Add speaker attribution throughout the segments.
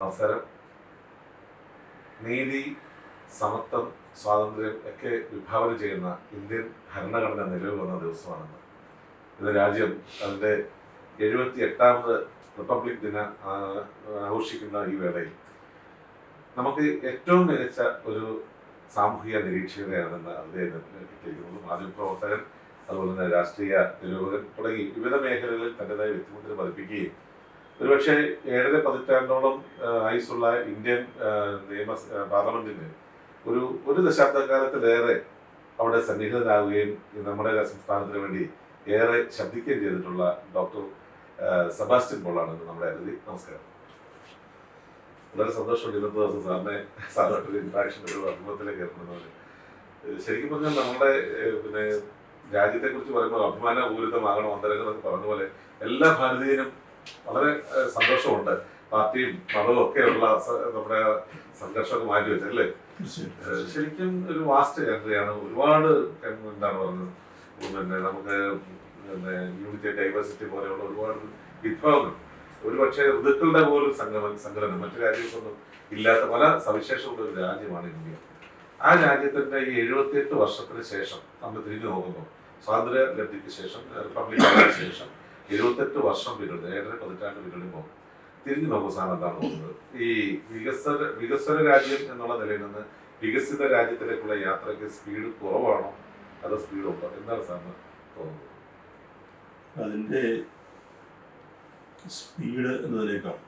Speaker 1: നമസ്കാരം. നീതി, സമത്വം, സ്വാതന്ത്ര്യം ഒക്കെ വിഭാവന ചെയ്യുന്ന ഇന്ത്യൻ ഭരണഘടന നിലവിൽ വന്ന ദിവസമാണെന്ന്. ഇത് രാജ്യം അതിൻ്റെ 78ാമത് റിപ്പബ്ലിക് ദിനം ആഘോഷിക്കുന്ന ഈ വേളയിൽ നമുക്ക് ഏറ്റവും മികച്ച ഒരു സാമൂഹിക നിരീക്ഷകരെയാണെന്ന് അദ്ദേഹം കിട്ടിയിരിക്കുന്നത്. മാധ്യമപ്രവർത്തകൻ, അതുപോലെ തന്നെ രാഷ്ട്രീയ നിരൂപകൻ തുടങ്ങി വിവിധ മേഖലകളിൽ തൻ്റെതായ വ്യക്തിമുദ്ര പതിപ്പിക്കുകയും ഒരുപക്ഷെ 7 പതിറ്റാണ്ടോളം ആയുസുള്ള ഇന്ത്യൻ പാർലമെന്റിന് ഒരു ദശാബ്ദക്കാലത്തിലേറെ അവിടെ സന്നിഹിതനാവുകയും നമ്മുടെ സംസ്ഥാനത്തിന് വേണ്ടി ഏറെ ശബ്ദിക്കുകയും ചെയ്തിട്ടുള്ള ഡോക്ടർ സെബാസ്റ്റ്യൻ പോളാണ് നമ്മുടെ അതിഥി. നമസ്കാരം. വളരെ സന്തോഷമുണ്ട് ഇന്നത്തെ ദിവസം സാറിന്റെ ഇന്ററാക്ഷൻ ഒരു അഭിമുഖത്തിലേക്ക് ഏർപ്പെടുന്നത്. ശരിക്കും പറഞ്ഞാൽ നമ്മുടെ രാജ്യത്തെ കുറിച്ച് പറയുമ്പോൾ അഭിമാനപൂരിതമാകണം അന്തരങ്ങൾ എന്ന് പറഞ്ഞ പോലെ എല്ലാ ഭാരതീയനും വളരെ സന്തോഷമുണ്ട്. പാർട്ടിയും മതവും ഒക്കെയുള്ള നമ്മുടെ സംഘർഷമൊക്കെ മാറ്റി വെച്ചല്ലേ. ശരിക്കും ഒരു വാസ്റ്റ് കൺട്രിയാണ്. ഒരുപാട് എന്താണ് പറഞ്ഞത്, നമുക്ക് യൂണിറ്റി ഡൈവേഴ്സിറ്റി പോലെയുള്ള ഒരുപാട് വിഭവങ്ങൾ, ഒരുപക്ഷെ ഋതുക്കളുടെ പോലും സങ്കലനം മറ്റു രാജ്യങ്ങൾക്കൊന്നും ഇല്ലാത്ത പല സവിശേഷമുള്ള ഒരു രാജ്യമാണ് ഇന്ത്യ. ആ രാജ്യത്തിന്റെ ഈ 78 വർഷത്തിന് ശേഷം നമ്മൾ തിരിഞ്ഞു നോക്കുമ്പോൾ, സ്വാതന്ത്ര്യ ലബ്ധിക്ക് ശേഷം, റിപ്പബ്ലിക്കിന് ശേഷം 78 വർഷം പിന്നിടുന്നു, 7 പതിറ്റാണ്ട് പിന്നിടുമ്പോൾ തിരിഞ്ഞു നോക്കും സാർ എന്താണ് തോന്നുന്നത്? ഈ വികസന രാജ്യം എന്നുള്ള നിലയിൽ നിന്ന് വികസിത രാജ്യത്തിലേക്കുള്ള യാത്രയ്ക്ക് സ്പീഡ് കുറവാണോ അതോ സ്പീഡ് ഉണ്ടോ? എന്താണ് സാറിന് തോന്നുന്നത്?
Speaker 2: അതിൻ്റെ സ്പീഡ് എന്നതിനേക്കാൾ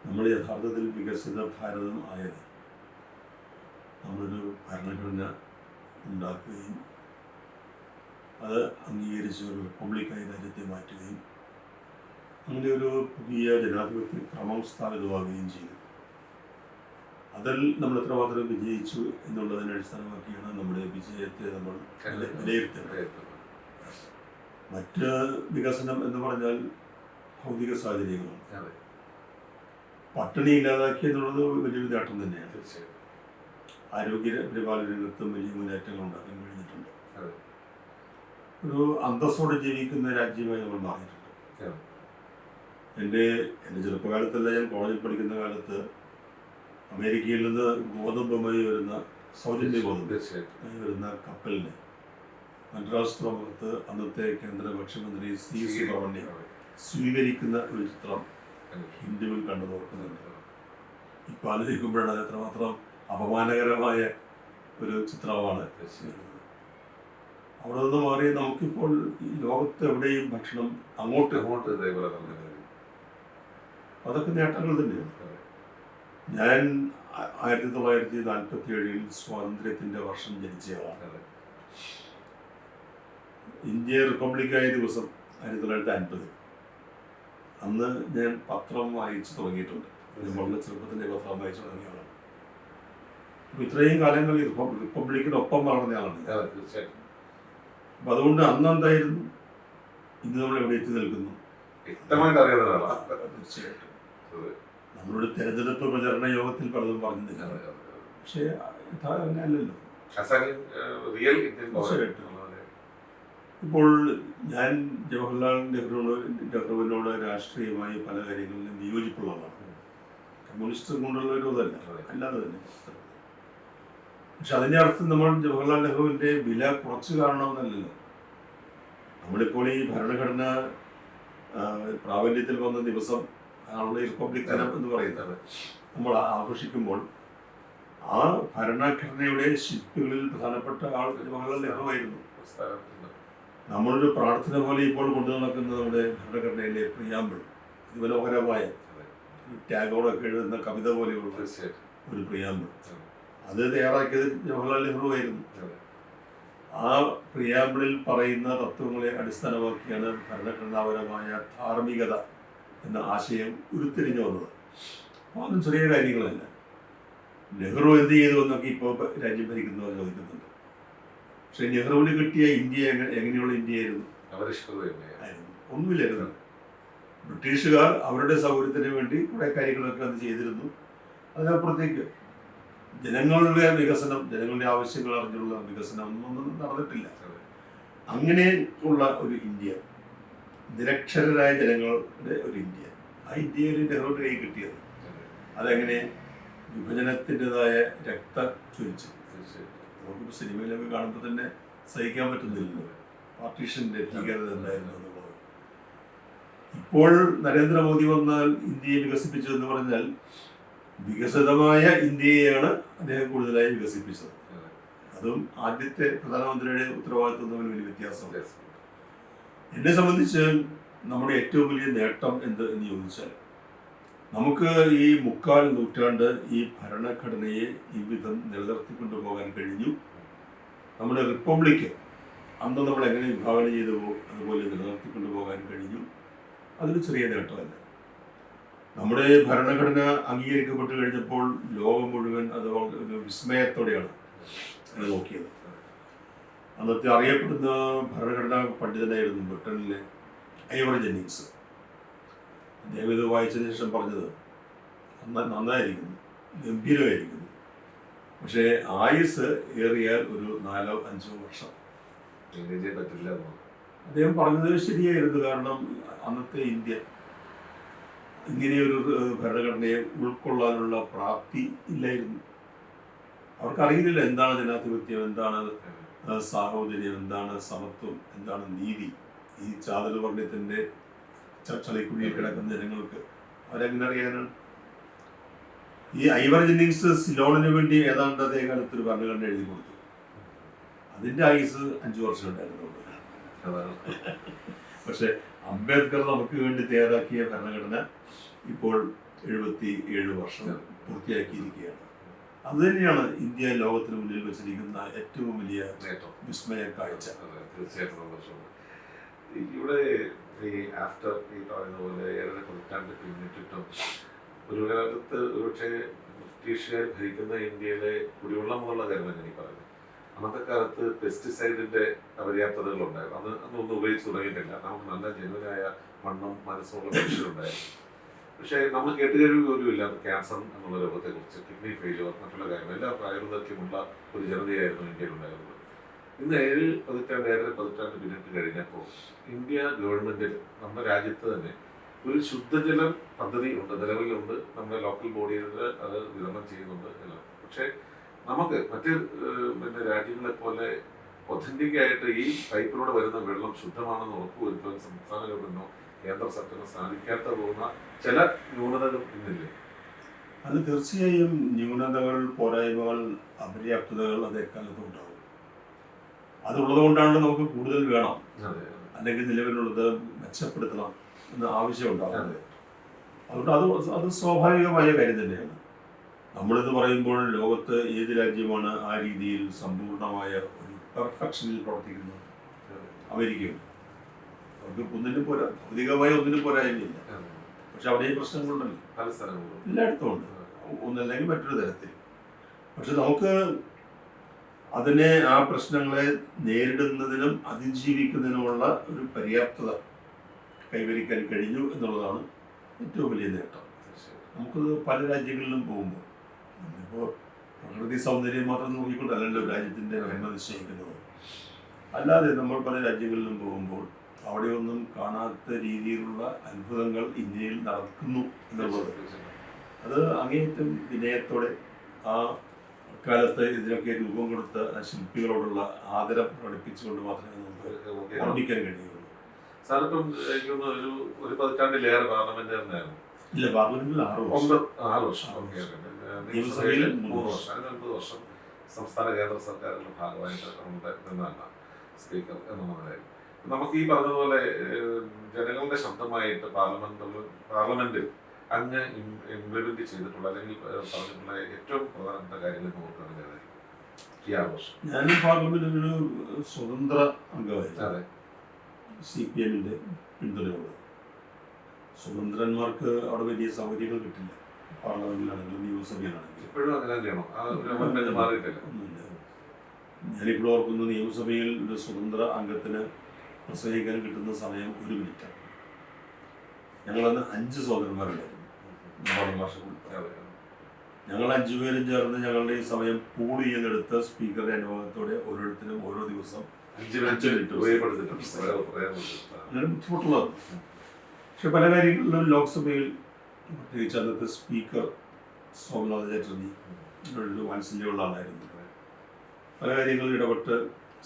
Speaker 2: നമ്മൾ യഥാർത്ഥത്തിൽ വികസിത ഭാരതം ആയത് നമ്മളൊരു ഭരണഘടന ഉണ്ടാക്കുകയും അത് അംഗീകരിച്ച് ഒരു റിപ്പബ്ലിക്കായി രാജ്യത്തെ മാറ്റുകയും അങ്ങനെ ഒരു പുതിയ ജനാധിപത്യ ക്രമം സ്ഥാപിതമാകുകയും ചെയ്തു. അതിൽ നമ്മൾ എത്രമാത്രം വിജയിച്ചു എന്നുള്ളതിനെ അടിസ്ഥാനമാക്കിയാണ് നമ്മുടെ വിജയത്തെ നമ്മൾ വിലയിരുത്തേണ്ടത്. മറ്റ് വികസനം എന്ന് പറഞ്ഞാൽ ഭൗതിക സാഹചര്യങ്ങളാണ്. പട്ടിണി ഇല്ലാതാക്കി എന്നുള്ളത് വലിയൊരു നേട്ടം തന്നെയാണ്. ആരോഗ്യ പരിപാലന രംഗത്തും വലിയ മുന്നേറ്റങ്ങൾ ഉണ്ടാക്കാൻ കഴിഞ്ഞിട്ടുണ്ട്. ഒരു അന്തസ്സോടെ ജീവിക്കുന്ന രാജ്യമായി നമ്മൾ മാറിയിട്ടുണ്ട്. എൻ്റെ ചെറുപ്പകാലത്തല്ല, ഞാൻ കോളേജിൽ പഠിക്കുന്ന കാലത്ത് അമേരിക്കയിൽ നിന്ന് ഗോതമ്പുമായി വരുന്ന സൗജന്യ ഗോതമ്പ് വരുന്ന കപ്പലിനെ മദ്രാസ് തുറമുഖത്ത് അന്നത്തെ കേന്ദ്ര ഭക്ഷ്യമന്ത്രി സി സുബ്രഹ്മണ്യം സ്വീകരിക്കുന്ന ഒരു ചിത്രം ഹിന്ദുവിൽ കണ്ടു നോക്കുന്നുണ്ട്. ഇപ്പം ആലോചിക്കുമ്പോഴാണ് അത് എത്രമാത്രം അപമാനകരമായ ഒരു ചിത്രമാണ്. അവിടെ നിന്ന് മാറി നമുക്കിപ്പോൾ ഈ ലോകത്ത് എവിടെയും ഭക്ഷണം അങ്ങോട്ട് ഇതേപോലെ അതൊക്കെ നേട്ടങ്ങൾ തന്നെയാണ്. ഞാൻ 1947 സ്വാതന്ത്ര്യത്തിൻ്റെ വർഷം ജനിച്ചയാളാണ്. ഇന്ത്യ റിപ്പബ്ലിക്കായ ദിവസം 1950. അന്ന് ഞാൻ പത്രം വായിച്ചു തുടങ്ങിയിട്ടുണ്ട്. വളരെ ചെറുപ്പത്തിൻ്റെ പത്രം വായിച്ചു തുടങ്ങിയതാണ്. അപ്പം ഇത്രയും കാലങ്ങൾ റിപ്പബ്ലിക്കിനൊപ്പം വളർന്നയാളാണ്. അപ്പം അതുകൊണ്ട് അന്ന് എന്തായിരുന്നു, ഇന്ന് നമ്മൾ എവിടെ എത്തി നിൽക്കുന്നു തീർച്ചയായിട്ടും. നമ്മളോട് തെരഞ്ഞെടുപ്പ് പ്രചരണ യോഗത്തിൽ പലതും പറഞ്ഞില്ല, പക്ഷേ അങ്ങനെയല്ലല്ലോ. ഇപ്പോൾ ഞാൻ ജവഹർലാൽ നെഹ്റുവിനോട് രാഷ്ട്രീയമായി പല കാര്യങ്ങളിലും വിയോജിപ്പുള്ളതാണ്. കമ്മ്യൂണിസ്റ്റ് കൊണ്ടുള്ള ഒരു ഇതല്ല, അല്ലാതെ തന്നെ. പക്ഷെ അതിൻ്റെ അർത്ഥം നമ്മൾ ജവഹർലാൽ നെഹ്റുവിൻ്റെ വില കുറച്ച് കാണണമെന്നല്ലല്ലോ. നമ്മളിപ്പോൾ ഈ ഭരണഘടന പ്രാബല്യത്തിൽ വന്ന ദിവസം ആളുടെ റിപ്പബ്ലിക് ദിനം എന്ന് പറയുന്നത് നമ്മൾ ആഘോഷിക്കുമ്പോൾ ആ ഭരണഘടനയുടെ ശില്പികളിൽ പ്രധാനപ്പെട്ട ആൾ ജവഹർലാൽ നെഹ്റു ആയിരുന്നു. നമ്മളൊരു പ്രാർത്ഥന പോലെ ഇപ്പോൾ കൊണ്ടു നടക്കുന്ന നമ്മുടെ ഭരണഘടനയിലെ പ്രിയാമ്പിൾ, മനോഹരമായ ടാഗോറൊക്കെ എഴുതുന്ന കവിത പോലെയുള്ള ഒരു പ്രിയാമ്പിൾ, അത് തയ്യാറാക്കിയത് ജവഹർലാൽ നെഹ്റു ആയിരുന്നു. ആ പ്രിയാമ്പിളിൽ പറയുന്ന തത്വങ്ങളെ അടിസ്ഥാനമാക്കിയാണ് ഭരണഘടനാപരമായ ധാർമ്മികത എന്ന ആശയം ഉരുത്തിരിഞ്ഞു വന്നത്. അപ്പോൾ അതും ചെറിയ കാര്യങ്ങളല്ല. നെഹ്റു എന്ത് ചെയ്തു എന്നൊക്കെ ഇപ്പോൾ രാജ്യം ഭരിക്കുന്നവർ ചോദിക്കുന്നുണ്ട്. പക്ഷെ നെഹ്റുവിന് കിട്ടിയ ഇന്ത്യ എങ്ങനെയുള്ള ഇന്ത്യയായിരുന്നു? ഒന്നുമില്ലായിരുന്നു. ബ്രിട്ടീഷുകാർ അവരുടെ സൗകര്യത്തിന് വേണ്ടി കുറേ കാര്യങ്ങളൊക്കെ അത് ചെയ്തിരുന്നു. അതിനപ്പുറത്തേക്ക് ജനങ്ങളുടെ വികസനം, ജനങ്ങളുടെ ആവശ്യങ്ങൾ അറിഞ്ഞുള്ള വികസനം ഒന്നും നടന്നിട്ടില്ല. അങ്ങനെ ഉള്ള ഒരു ഇന്ത്യ, നിരക്ഷരരായ ജനങ്ങളുടെ ഒരു ഇന്ത്യ, ആ ഇന്ത്യയിൽ നെഹ്റുവിൻ്റെ കൈ കിട്ടിയത് അതെങ്ങനെ വിഭജനത്തിൻ്റെതായ രക്തച്ചൊരിച്ചിൽ. നമുക്കിപ്പോൾ സിനിമയിലൊക്കെ കാണുമ്പോൾ തന്നെ സഹിക്കാൻ പറ്റുന്നില്ലല്ലോ പാർട്ടീഷൻ്റെ ഭീകരത എന്തായിരുന്നു എന്നുള്ളത്. ഇപ്പോൾ നരേന്ദ്രമോദി വന്നാൽ ഇന്ത്യയെ വികസിപ്പിച്ചു എന്ന് പറഞ്ഞാൽ വികസിതമായ ഇന്ത്യയെയാണ് അദ്ദേഹം കൂടുതലായി വികസിപ്പിച്ചത്. അതും ആദ്യത്തെ പ്രധാനമന്ത്രിയുടെ ഉത്തരവാദിത്വം തമ്മിൽ വലിയ വ്യത്യാസമുണ്ട്. എന്നെ സംബന്ധിച്ച് നമ്മുടെ ഏറ്റവും വലിയ നേട്ടം എന്ത് എന്ന് ചോദിച്ചാൽ, നമുക്ക് ഈ 3/4 നൂറ്റാണ്ട് ഈ ഭരണഘടനയെ ഈ വിധം നിലനിർത്തിക്കൊണ്ടു പോകാൻ കഴിഞ്ഞു. നമ്മുടെ റിപ്പബ്ലിക്ക് അന്ന് നമ്മൾ എങ്ങനെ വിഭാവന ചെയ്തുവോ അതുപോലെ നിലനിർത്തിക്കൊണ്ടു പോകാൻ കഴിഞ്ഞു. അതൊരു ചെറിയ നേട്ടമല്ല. നമ്മുടെ ഭരണഘടന അംഗീകരിക്കപ്പെട്ട് കഴിഞ്ഞപ്പോൾ ലോകം മുഴുവൻ അത് ഒരു വിസ്മയത്തോടെയാണ് അത് നോക്കിയത്. അന്നത്തെ അറിയപ്പെടുന്ന ഭരണഘടനാ പണ്ഡിതനായിരുന്നു ബ്രിട്ടനിലെ ഐവർ ജെന്നിങ്സ്. അദ്ദേഹം ഇത് വായിച്ചതിന് ശേഷം പറഞ്ഞത് നന്നായിരിക്കുന്നു, ഗംഭീരമായിരിക്കുന്നു, പക്ഷേ ആയുസ് ഏറിയാൽ ഒരു 4-5 വർഷം
Speaker 1: പറ്റില്ല.
Speaker 2: അദ്ദേഹം പറഞ്ഞത് ശരിയായിരുന്നു. കാരണം അന്നത്തെ ഇന്ത്യ ഇങ്ങനെയൊരു ഭരണഘടനയെ ഉൾക്കൊള്ളാനുള്ള പ്രാപ്തി ഇല്ലായിരുന്നു. അവർക്കറിയില്ല എന്താണ് ജനാധിപത്യം, എന്താണ് സാഹോദര്യം, എന്താണ് സമത്വം, എന്താണ് നീതി. ഈ ചാതൽ വർണ്ണത്തിൻ്റെ ചളിക്കുഴിയിൽ കിടക്കുന്ന ജനങ്ങൾക്ക് അവരെങ്ങനെ അറിയാനാണ്? ഈ ഐവർ ജെന്നിങ്സ് സിലോണിന് വേണ്ടി ഏതാണ്ട് അതേ കാലത്തൊരു ഭരണഘടന എഴുതി കൊടുത്തു. അതിൻ്റെ ആയുസ് 5 വർഷം ഉണ്ടായിരുന്നു. പക്ഷെ അംബേദ്കർ നമുക്ക് വേണ്ടി തയ്യാറാക്കിയ ഭരണഘടന ഇപ്പോൾ 77 വർഷം പൂർത്തിയാക്കിയിരിക്കുകയാണ്. അതുതന്നെയാണ് ഇന്ത്യ ലോകത്തിന് മുന്നിൽ വെച്ചിരിക്കുന്ന ഏറ്റവും വലിയ വിസ്മയ കാഴ്ച.
Speaker 1: തീർച്ചയായിട്ടും സന്തോഷമുണ്ട്. ഇവിടെ ഈ ആഫ്റ്റർ ഈ പറയുന്ന പോലെ 7 പതിറ്റാണ്ട് പിന്നിട്ടിട്ടും ഒരു കാലത്ത് ഒരുപക്ഷെ ബ്രിട്ടീഷുകാർ ഭരിക്കുന്ന ഇന്ത്യയിലെ കുടിവെള്ളം എന്നുള്ള കാര്യമാണ് ഞാൻ ഈ പറയുന്നത്. അന്നത്തെ കാലത്ത് പെസ്റ്റിസൈഡിന്റെ അപര്യാപ്തതകളുണ്ടായിരുന്നു. അന്നൊന്നും ഉപയോഗിച്ച് തുടങ്ങിയിട്ടില്ല. നമുക്ക് നല്ല ജനുവനായ മണ്ണും മനസ്സുമുള്ള മനുഷ്യരുണ്ടായിരുന്നു. പക്ഷേ നമ്മൾ കേട്ടുകഴിവ് പോലും ഇല്ലാത്ത ക്യാൻസർ എന്നുള്ള രോഗത്തെക്കുറിച്ച്, കിഡ്നി ഫെയിലിയർ, മറ്റുള്ള കാര്യങ്ങൾ എല്ലാം പ്രായദൈർഘ്യമുള്ള ഒരു ജനതയായിരുന്നു ഇന്ത്യയിലുണ്ടായിരുന്നത്. ഇന്ന് 7 പതിറ്റാണ്ട് 7.5 പതിറ്റാണ്ട് പിന്നിട്ട് കഴിഞ്ഞപ്പോൾ ഇന്ത്യ ഗവൺമെന്റിൽ നമ്മുടെ രാജ്യത്ത് തന്നെ ഒരു ശുദ്ധജലം പദ്ധതി ഉണ്ട്, നിലവിലുണ്ട്. നമ്മുടെ ലോക്കൽ ബോഡിയിൽ അത് വിതരണം ചെയ്യുന്നുണ്ട് എല്ലാം. പക്ഷേ നമുക്ക് മറ്റ് രാജ്യങ്ങളെ പോലെ ഒതന്റിക് ആയിട്ട് ഈ പൈപ്പിലൂടെ വരുന്ന വെള്ളം ശുദ്ധമാണെന്ന് ഉറപ്പുവരുത്താൻ സംസ്ഥാന ഗവൺമെന്റിനോ കേന്ദ്ര സർക്കാരിനോ സാധിക്കാത്ത പോകുന്ന ചില ന്യൂനതകൾ ഇന്നില്ലേ?
Speaker 2: അത് തീർച്ചയായും ന്യൂനതകൾ, പോരായ്മകൾ, അപര്യാപ്തതകൾ അത് എക്കാലത്തും ഉണ്ടാവും. അതുള്ളത് കൊണ്ടാണ് നമുക്ക് കൂടുതൽ വേണം, അല്ലെങ്കിൽ നിലവിലുള്ളത് മെച്ചപ്പെടുത്തണം എന്ന ആവശ്യം ഉണ്ടാകുന്നത്. അതുകൊണ്ട് അത് സ്വാഭാവികമായ കാര്യം തന്നെയാണ്. നമ്മളിത് പറയുമ്പോൾ ലോകത്ത് ഏത് രാജ്യമാണ് ആ രീതിയിൽ സമ്പൂർണമായ ഒരു പെർഫെക്ഷനിൽ പ്രവർത്തിക്കുന്നത്? അമേരിക്കയുണ്ട്. അവർക്ക് ഒന്നിനും പോരാ, ഭൗതികമായ ഒന്നിനും പോരായ്മയില്ല. പക്ഷെ അവിടെയും പ്രശ്നങ്ങളുണ്ടല്ലോ,
Speaker 1: പല സ്ഥലങ്ങളും
Speaker 2: എല്ലായിടത്തും ഉണ്ട്, ഒന്നല്ലെങ്കിൽ മറ്റൊരു തരത്തിൽ. പക്ഷെ നമുക്ക് അതിനെ, ആ പ്രശ്നങ്ങളെ നേരിടുന്നതിനും അതിജീവിക്കുന്നതിനുമുള്ള ഒരു പര്യാപ്തത കൈവരിക്കാൻ കഴിഞ്ഞു എന്നുള്ളതാണ് ഏറ്റവും വലിയ നേട്ടം. നമുക്കത് പല രാജ്യങ്ങളിലും പോകുമ്പോൾ ഇപ്പോൾ പ്രകൃതി സൗന്ദര്യം മാത്രം നോക്കിക്കൊണ്ടല്ലല്ലോ രാജ്യത്തിൻ്റെ മേന്മ നിശ്ചയിക്കുന്നത്. അല്ലാതെ നമ്മൾ പല രാജ്യങ്ങളിലും പോകുമ്പോൾ അവിടെയൊന്നും കാണാത്ത രീതിയിലുള്ള അത്ഭുതങ്ങൾ ഇന്ത്യയിൽ നടക്കുന്നു എന്നുള്ളത്, അത് അങ്ങേയറ്റം വിനയത്തോടെ ആ കാലത്ത് ഇതിനൊക്കെ രൂപം കൊടുത്ത ശില്പികളോടുള്ള ആദരം പ്രകടിപ്പിച്ചുകൊണ്ട് മാത്രമേ നമുക്ക് ഓർമ്മിക്കാൻ കഴിയുള്ളൂ.
Speaker 1: സാറിപ്പം എനിക്കൊന്ന് ഒരു പതിറ്റാണ്ടിലേറെ പാർലമെന്റ് തന്നെയായിരുന്നു.
Speaker 2: ഇല്ല, പാർലമെന്റിൽ
Speaker 1: 6 വർഷം, നിയമസഭയിൽ 3 വർഷം, 9 വർഷം സംസ്ഥാന കേന്ദ്ര സർക്കാരുകളുടെ ഭാഗമായിട്ട് നിന്നാണ് സ്പീക്കർ എന്നുള്ള നിലയിൽ. നമുക്ക് ഈ പറഞ്ഞതുപോലെ ജനങ്ങളുടെ ശബ്ദമായിട്ട് പാർലമെന്റിൽ അങ്ങ് ഇംപ്ലിമെന്റ് ചെയ്തിട്ടുള്ള അല്ലെങ്കിൽ പറഞ്ഞിട്ടുള്ള ഏറ്റവും പ്രധാനപ്പെട്ട കാര്യങ്ങൾ നോക്കുകയാണെങ്കിൽ ഈ ആഘോഷം.
Speaker 2: ഞാൻ പാർലമെന്റിൽ ഒരു സ്വതന്ത്ര അംഗമായിരുന്നു.
Speaker 1: അതെ,
Speaker 2: CPM-ന്റെ പിന്തുണയുള്ളത്. സ്വതന്ത്രന്മാർക്ക് അവിടെ വലിയ സൗകര്യങ്ങൾ കിട്ടില്ല. പാർലമെന്റിലാണെങ്കിലും നിയമസഭയിലാണെങ്കിലും
Speaker 1: ഇപ്പോഴും അങ്ങനെ തന്നെയാണോ? മാറിയിട്ടില്ല.
Speaker 2: ഒന്നുമില്ല. ഞാനിപ്പോൾ ഓർക്കുന്നു, നിയമസഭയിൽ ഒരു സ്വതന്ത്ര അംഗത്തിന് പ്രസംഗിക്കാൻ കിട്ടുന്ന സമയം 1 മിനിറ്റാണ്. ഞങ്ങളന്ന് 5 സ്വതന്ത്രന്മാരുണ്ടായിരുന്നു. ഭാഷ ഞങ്ങൾ 5 പേരും ചേർന്ന് ഞങ്ങളുടെ ഈ സമയം പൂൾ ചെയ്തെടുത്ത് സ്പീക്കറുടെ അനുഭവത്തോടെ ഓരോരുത്തരും ഓരോ ദിവസം
Speaker 1: 5 മിനിറ്റ്
Speaker 2: അങ്ങനെ ബുദ്ധിമുട്ടുള്ളതാണ്. പക്ഷെ പല കാര്യങ്ങളിലും ലോക്സഭയിൽ പ്രത്യേകിച്ച് അന്നത്തെ സ്പീക്കർ സോമനാഥ ചാറ്റർജി ഒരു വാത്സല്യമുള്ള ആളായിരുന്നു. പല കാര്യങ്ങളിൽ ഇടപെട്ട്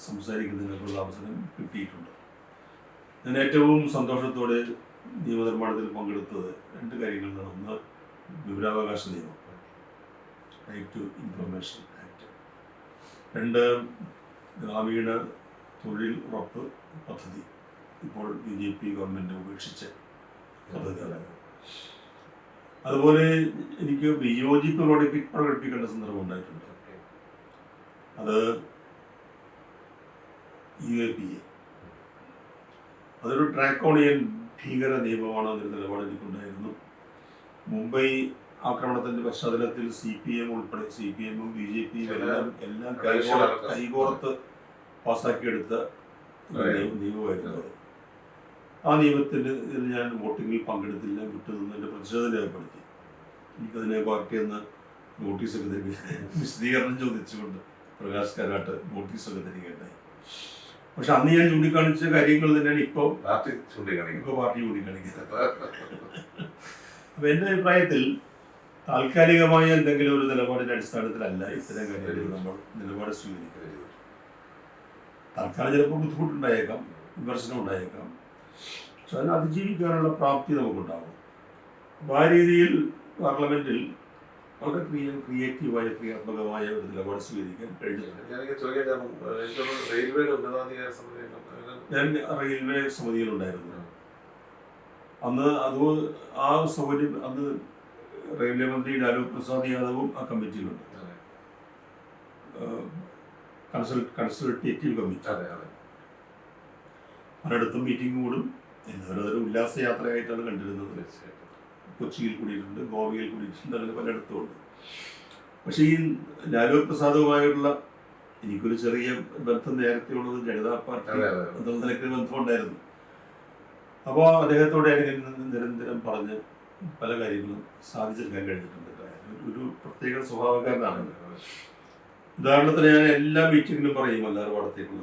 Speaker 2: സംസാരിക്കുന്നതിനുള്ള അവസരം കിട്ടിയിട്ടുണ്ട്. ഞാൻ ഏറ്റവും സന്തോഷത്തോടെ നിയമനിർമ്മാണത്തിൽ പങ്കെടുത്തത് 2 കാര്യങ്ങളിലാണ്. ഒന്ന്, വിവരാവകാശ നിയമം, റൈറ്റ് ടു ഇൻഫർമേഷൻ ആക്ട്. 2, ഗ്രാമീണ തൊഴിൽ ഉറപ്പ് പദ്ധതി, ഇപ്പോൾ BJP ഗവൺമെൻറ് ഉപേക്ഷിച്ച പദ്ധതികളാണ്. അതുപോലെ എനിക്ക് വിയോജിപ്പ് പ്രകടിപ്പിക്കേണ്ട സന്ദർഭം ഉണ്ടായിട്ടുണ്ട്. അത് UAPA, അതൊരു ഡ്രാക്കോണിയൻ ഭീകര നിയമമാണ് എന്നൊരു നിലപാട് എനിക്കുണ്ടായിരുന്നു. മുംബൈ ആക്രമണത്തിന്റെ പശ്ചാത്തലത്തിൽ CPM ഉൾപ്പെടെ CPM-ഉം BJP-യും എല്ലാം കൈകോർത്ത് പാസ്സാക്കിയെടുത്ത നിയമമായിരുന്നു അത്. ആ നിയമത്തിന് ഞാൻ വോട്ടിങ്ങിൽ പങ്കെടുത്തില്ല, വിട്ടുനിന്നതിൻ്റെ പ്രതിഷേധം രേഖപ്പെടുത്തി. എനിക്കതിനെ പാർട്ടിയെന്ന് നോട്ടീസൊക്കെ തരിക, വിശദീകരണം ചോദിച്ചുകൊണ്ട് പ്രകാശ് കാരാട്ട് നോട്ടീസൊക്കെ തരികയുണ്ടായി. പക്ഷെ അന്ന് ഞാൻ ചൂണ്ടിക്കാണിച്ച കാര്യങ്ങൾ തന്നെയാണ് ഇപ്പോൾ പാർട്ടി ചൂണ്ടിക്കാണിക്കുന്നത്. അപ്പൊ എൻ്റെ അഭിപ്രായത്തിൽ താൽക്കാലികമായ എന്തെങ്കിലും ഒരു നിലപാടിന്റെ അടിസ്ഥാനത്തിലല്ല ഇത്തരം കാര്യങ്ങളിൽ നമ്മൾ നിലപാട് സ്വീകരിക്കുന്നത്. തൽക്കാലം ചിലപ്പോൾ ബുദ്ധിമുട്ടുണ്ടായേക്കാം, വിമർശനം ഉണ്ടായേക്കാം, പക്ഷെ അതിനെ അതിജീവിക്കാനുള്ള പ്രാപ്തി നമുക്കുണ്ടാകും. അപ്പോൾ ആ രീതിയിൽ പാർലമെന്റിൽ വളരെ ക്രിയേറ്റീവായ ക്രിയാത്മകമായ ഒരു നിലപാട് സ്വീകരിക്കാൻ കഴിഞ്ഞിട്ടുണ്ട്. ഞാൻ റെയിൽവേ സമിതിയിലുണ്ടായിരുന്നു അന്ന്. ആ സൗകര്യം അന്ന് റെയിൽവേ മന്ത്രി ലാലു പ്രസാദ് യാദവും ആ കമ്മിറ്റിയിലുണ്ട്, കൺസൾട്ടേറ്റീവ് കമ്മിറ്റി. പലയിടത്തും മീറ്റിംഗ് കൂടും. എല്ലാവരും അതൊരു ഉല്ലാസയാത്രയായിട്ടാണ് കണ്ടിരുന്നത്. കൊച്ചിയിൽ കൂടിയിട്ടുണ്ട്, ഗോവയിൽ കൂടിയിട്ടുണ്ട്, അങ്ങനെ പലയിടത്തും ഉണ്ട്. പക്ഷേ ഈ ലാലു പ്രസാദുമായുള്ള എനിക്കൊരു ചെറിയ ബന്ധം നേരത്തെ ഉള്ളത് ജനതാ പാർട്ടി എന്നുള്ള നിലയ്ക്ക് ബന്ധമുണ്ടായിരുന്നു. അപ്പോൾ അദ്ദേഹത്തോടെ നിരന്തരം പറഞ്ഞ് പല കാര്യങ്ങളും സാധിച്ചെടുക്കാൻ കഴിഞ്ഞിട്ടുണ്ട്. ഒരു പ്രത്യേക സ്വഭാവക്കാരനാണ്. ഉദാഹരണത്തിന് ഞാൻ എല്ലാ മീറ്റിങ്ങിലും പറയും മല്ലാർപാടത്തേക്കുള്ള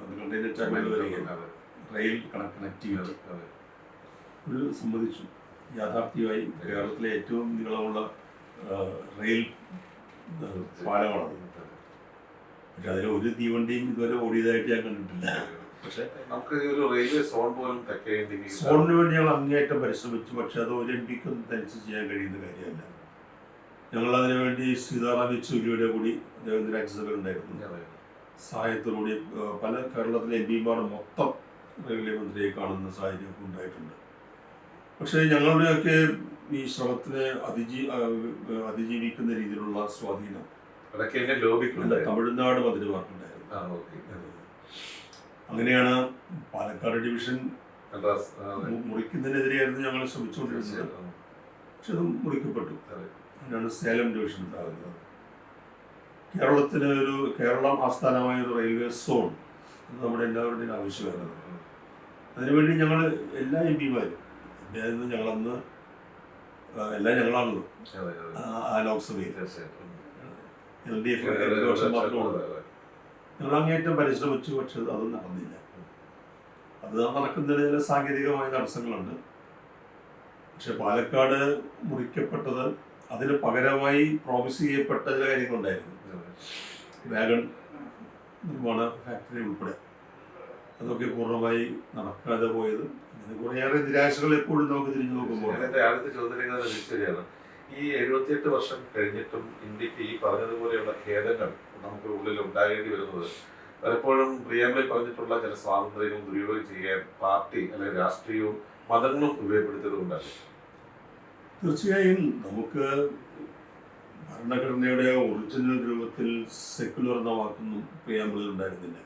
Speaker 2: റെയിൽ കണക്ടിവിറ്റി ഒരു സംബന്ധിച്ചു. യാഥാർത്ഥ്യമായി കേരളത്തിലെ ഏറ്റവും നീളമുള്ള റെയിൽ പാലമാണ്. പക്ഷെ അതിൽ ഒരു തീവണ്ടിയും ഇതുവരെ ഓടിയതായിട്ട് ഞാൻ കണ്ടിട്ടില്ല. പക്ഷെ
Speaker 1: നമുക്ക് ഒരു റെയിൽവേ സോൺ പോലും
Speaker 2: സോണിന് വേണ്ടി ഞങ്ങൾ അങ്ങേയറ്റം പരിശ്രമിച്ചു. പക്ഷെ അത് ഒരു MP-ക്കും തനിച്ച് ചെയ്യാൻ കഴിയുന്ന കാര്യമല്ല. ഞങ്ങൾ അതിനുവേണ്ടി സീതാറാം യെച്ചൂരിയുടെ കൂടി അദ്ദേഹം രാജ്യസഭയിലുണ്ടായിരുന്നു. സഹായത്തോടുകൂടി പല കേരളത്തിലെ MP-മാർ മൊത്തം റെയിൽവേ മന്ത്രിയെ കാണുന്ന സാഹചര്യമൊക്കെ ഉണ്ടായിട്ടുണ്ട്. പക്ഷേ ഞങ്ങളുടെയൊക്കെ ഈ ശ്രമത്തിനെ അതിജീവിക്കുന്ന രീതിയിലുള്ള സ്വാധീനം തമിഴ്നാട് മന്ത്രിമാർക്കുണ്ടായിരുന്നു. അങ്ങനെയാണ് പാലക്കാട് ഡിവിഷൻ മുറിക്കുന്നതിനെതിരെയായിരുന്നു ഞങ്ങൾ ശ്രമിച്ചുകൊണ്ടിരുന്നത്. പക്ഷെ അത് മുറിക്കപ്പെട്ടു. അങ്ങനെയാണ് സേലം ഡിവിഷൻ ഉണ്ടാകുന്നത്. കേരളം ആസ്ഥാനമായ ഒരു റെയിൽവേ സോൺ അത് നമ്മുടെ എല്ലാവരുടെയും ആവശ്യമായിരുന്നു. അതിനുവേണ്ടി ഞങ്ങൾ എല്ലാ MP-മാരും ഞങ്ങളന്ന് എല്ലാം ഞങ്ങളാണല്ലോ ആ ലോക്സഭയിൽ LDF 2 വർഷം മാത്രമുള്ളത്. ഞങ്ങൾ അങ്ങേറ്റം പരിശ്രമിച്ചു. പക്ഷെ അത് നടന്നില്ല. അത് നടക്കുന്നതിന് ചില സാങ്കേതികമായ തടസ്സങ്ങളുണ്ട്. പക്ഷെ പാലക്കാട് മുറിക്കപ്പെട്ടത് അതിന് പകരമായി പ്രോമിസ് ചെയ്യപ്പെട്ട ചില കാര്യങ്ങളുണ്ടായിരുന്നു. വാഗൺ നിർമ്മാണ ഫാക്ടറി ഉൾപ്പെടെ അതൊക്കെ പൂർണ്ണമായി നടക്കാതെ പോയത് കുറേയേറെ നിരാശകൾ എപ്പോഴും നമുക്ക് തിരിഞ്ഞു നോക്കുമ്പോൾ.
Speaker 1: ആദ്യത്തെ ചോദ്യം ഈ 78 വർഷം കഴിഞ്ഞിട്ടും ഇന്ത്യക്ക് ഈ പറഞ്ഞതുപോലെയുള്ള ഖേദങ്ങൾ നമുക്ക് ഉള്ളിൽ ഉണ്ടാകേണ്ടി വരുന്നത് പലപ്പോഴും പ്രിയമ്പിളിൽ പറഞ്ഞിട്ടുള്ള ചില സ്വാതന്ത്ര്യങ്ങൾ ദുരുപയോഗം ചെയ്യാൻ പാർട്ടി അല്ലെങ്കിൽ രാഷ്ട്രീയവും മതങ്ങളും ഉപയോഗപ്പെടുത്തിയതുകൊണ്ടാണ്.
Speaker 2: തീർച്ചയായും നമുക്ക് ഭരണഘടനയുടെ ഒറിജിനൽ രൂപത്തിൽ സെക്യുലർ എന്ന വാക്കൊന്നും പ്രിയമ്പിളിൽ ഉണ്ടായിരുന്നില്ല.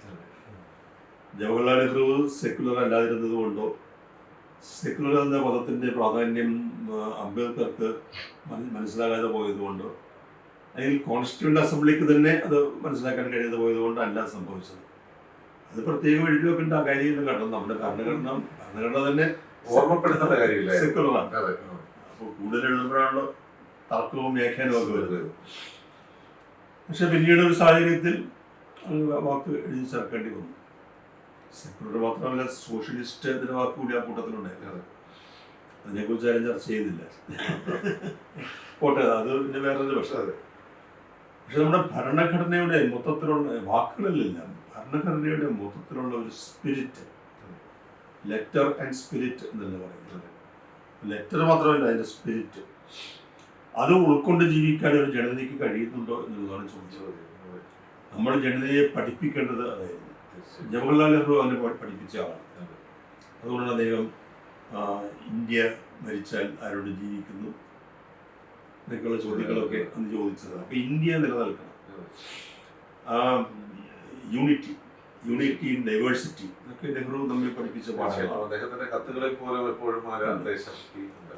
Speaker 2: ജവഹർലാൽ നെഹ്റു സെക്യുലർ അല്ലാതിരുന്നത് കൊണ്ടോ സെക്യുലർ എന്ന പദത്തിൻ്റെ പ്രാധാന്യം അംബേദ്കർക്ക് മനസ്സിലാകാതെ പോയതുകൊണ്ടോ അല്ലെങ്കിൽ കോൺസ്റ്റിറ്റ്യൂവൻ്റ് അസംബ്ലിക്ക് തന്നെ അത് മനസ്സിലാക്കാൻ കഴിയാതെ പോയതുകൊണ്ടോ അല്ല സംഭവിച്ചത്. അത് പ്രത്യേകം എഴുതി വെക്കേണ്ട ആ കാര്യമില്ല. കാരണം നമ്മുടെ ഭരണഘടന തന്നെ
Speaker 1: ഓർമ്മപ്പെടുത്തേണ്ട കാര്യമില്ല,
Speaker 2: സെക്യുലറാണ്. അപ്പോൾ കൂടുതൽ എഴുതുമ്പോഴാണല്ലോ തർക്കവും വ്യാഖ്യാനവും ഒക്കെ വരുന്നത്. പക്ഷെ പിന്നീട് ഒരു സാഹചര്യത്തിൽ വാക്ക് എഴുതി ചേർക്കേണ്ടി വന്നു. സെക്യുലർ മാത്രമല്ല, സോഷ്യലിസ്റ്റ് എന്ന വാക്ക് കൂടി ആ കൂട്ടത്തിലുണ്ടായിരുന്നു. അതിനെക്കുറിച്ച് ആരും ചർച്ച ചെയ്യുന്നില്ല. പോട്ടെ, അത് പിന്നെ വേറൊരു പക്ഷേ. പക്ഷെ നമ്മുടെ ഭരണഘടനയുടെ മൊത്തത്തിലുള്ള വാക്കുകളിലില്ല, ഭരണഘടനയുടെ മൊത്തത്തിലുള്ള ഒരു സ്പിരിറ്റ്, ലെറ്റർ ആൻഡ് സ്പിരിറ്റ് എന്നല്ലേ പറയുന്നത്. ലെറ്റർ മാത്രമല്ല, അതിൻ്റെ സ്പിരിറ്റ്, അത് ഉൾക്കൊണ്ട് ജീവിക്കാൻ ഒരു ജനതയ്ക്ക് കഴിയുന്നുണ്ടോ എന്നുള്ളതാണ് ചോദിച്ചത്. നമ്മൾ ജനതയെ പഠിപ്പിക്കേണ്ടത് അതായിരുന്നു. ജവഹർലാൽ നെഹ്റു അവനെ പഠിപ്പിച്ച ആളാണ്. അതുകൊണ്ടാണ് അദ്ദേഹം ഇന്ത്യ മരിച്ചാൽ ആരോട് ജീവിക്കുന്നു എന്നൊക്കെയുള്ള ചോദ്യങ്ങളൊക്കെ അന്ന് ചോദിച്ചത്. അപ്പൊ ഇന്ത്യ നിലനിൽക്കണം, യൂണിറ്റി ഇൻ ഡൈവേഴ്സിറ്റി എന്നൊക്കെ നെഹ്റു നമ്മെ പഠിപ്പിച്ച പാഠങ്ങളാണ്.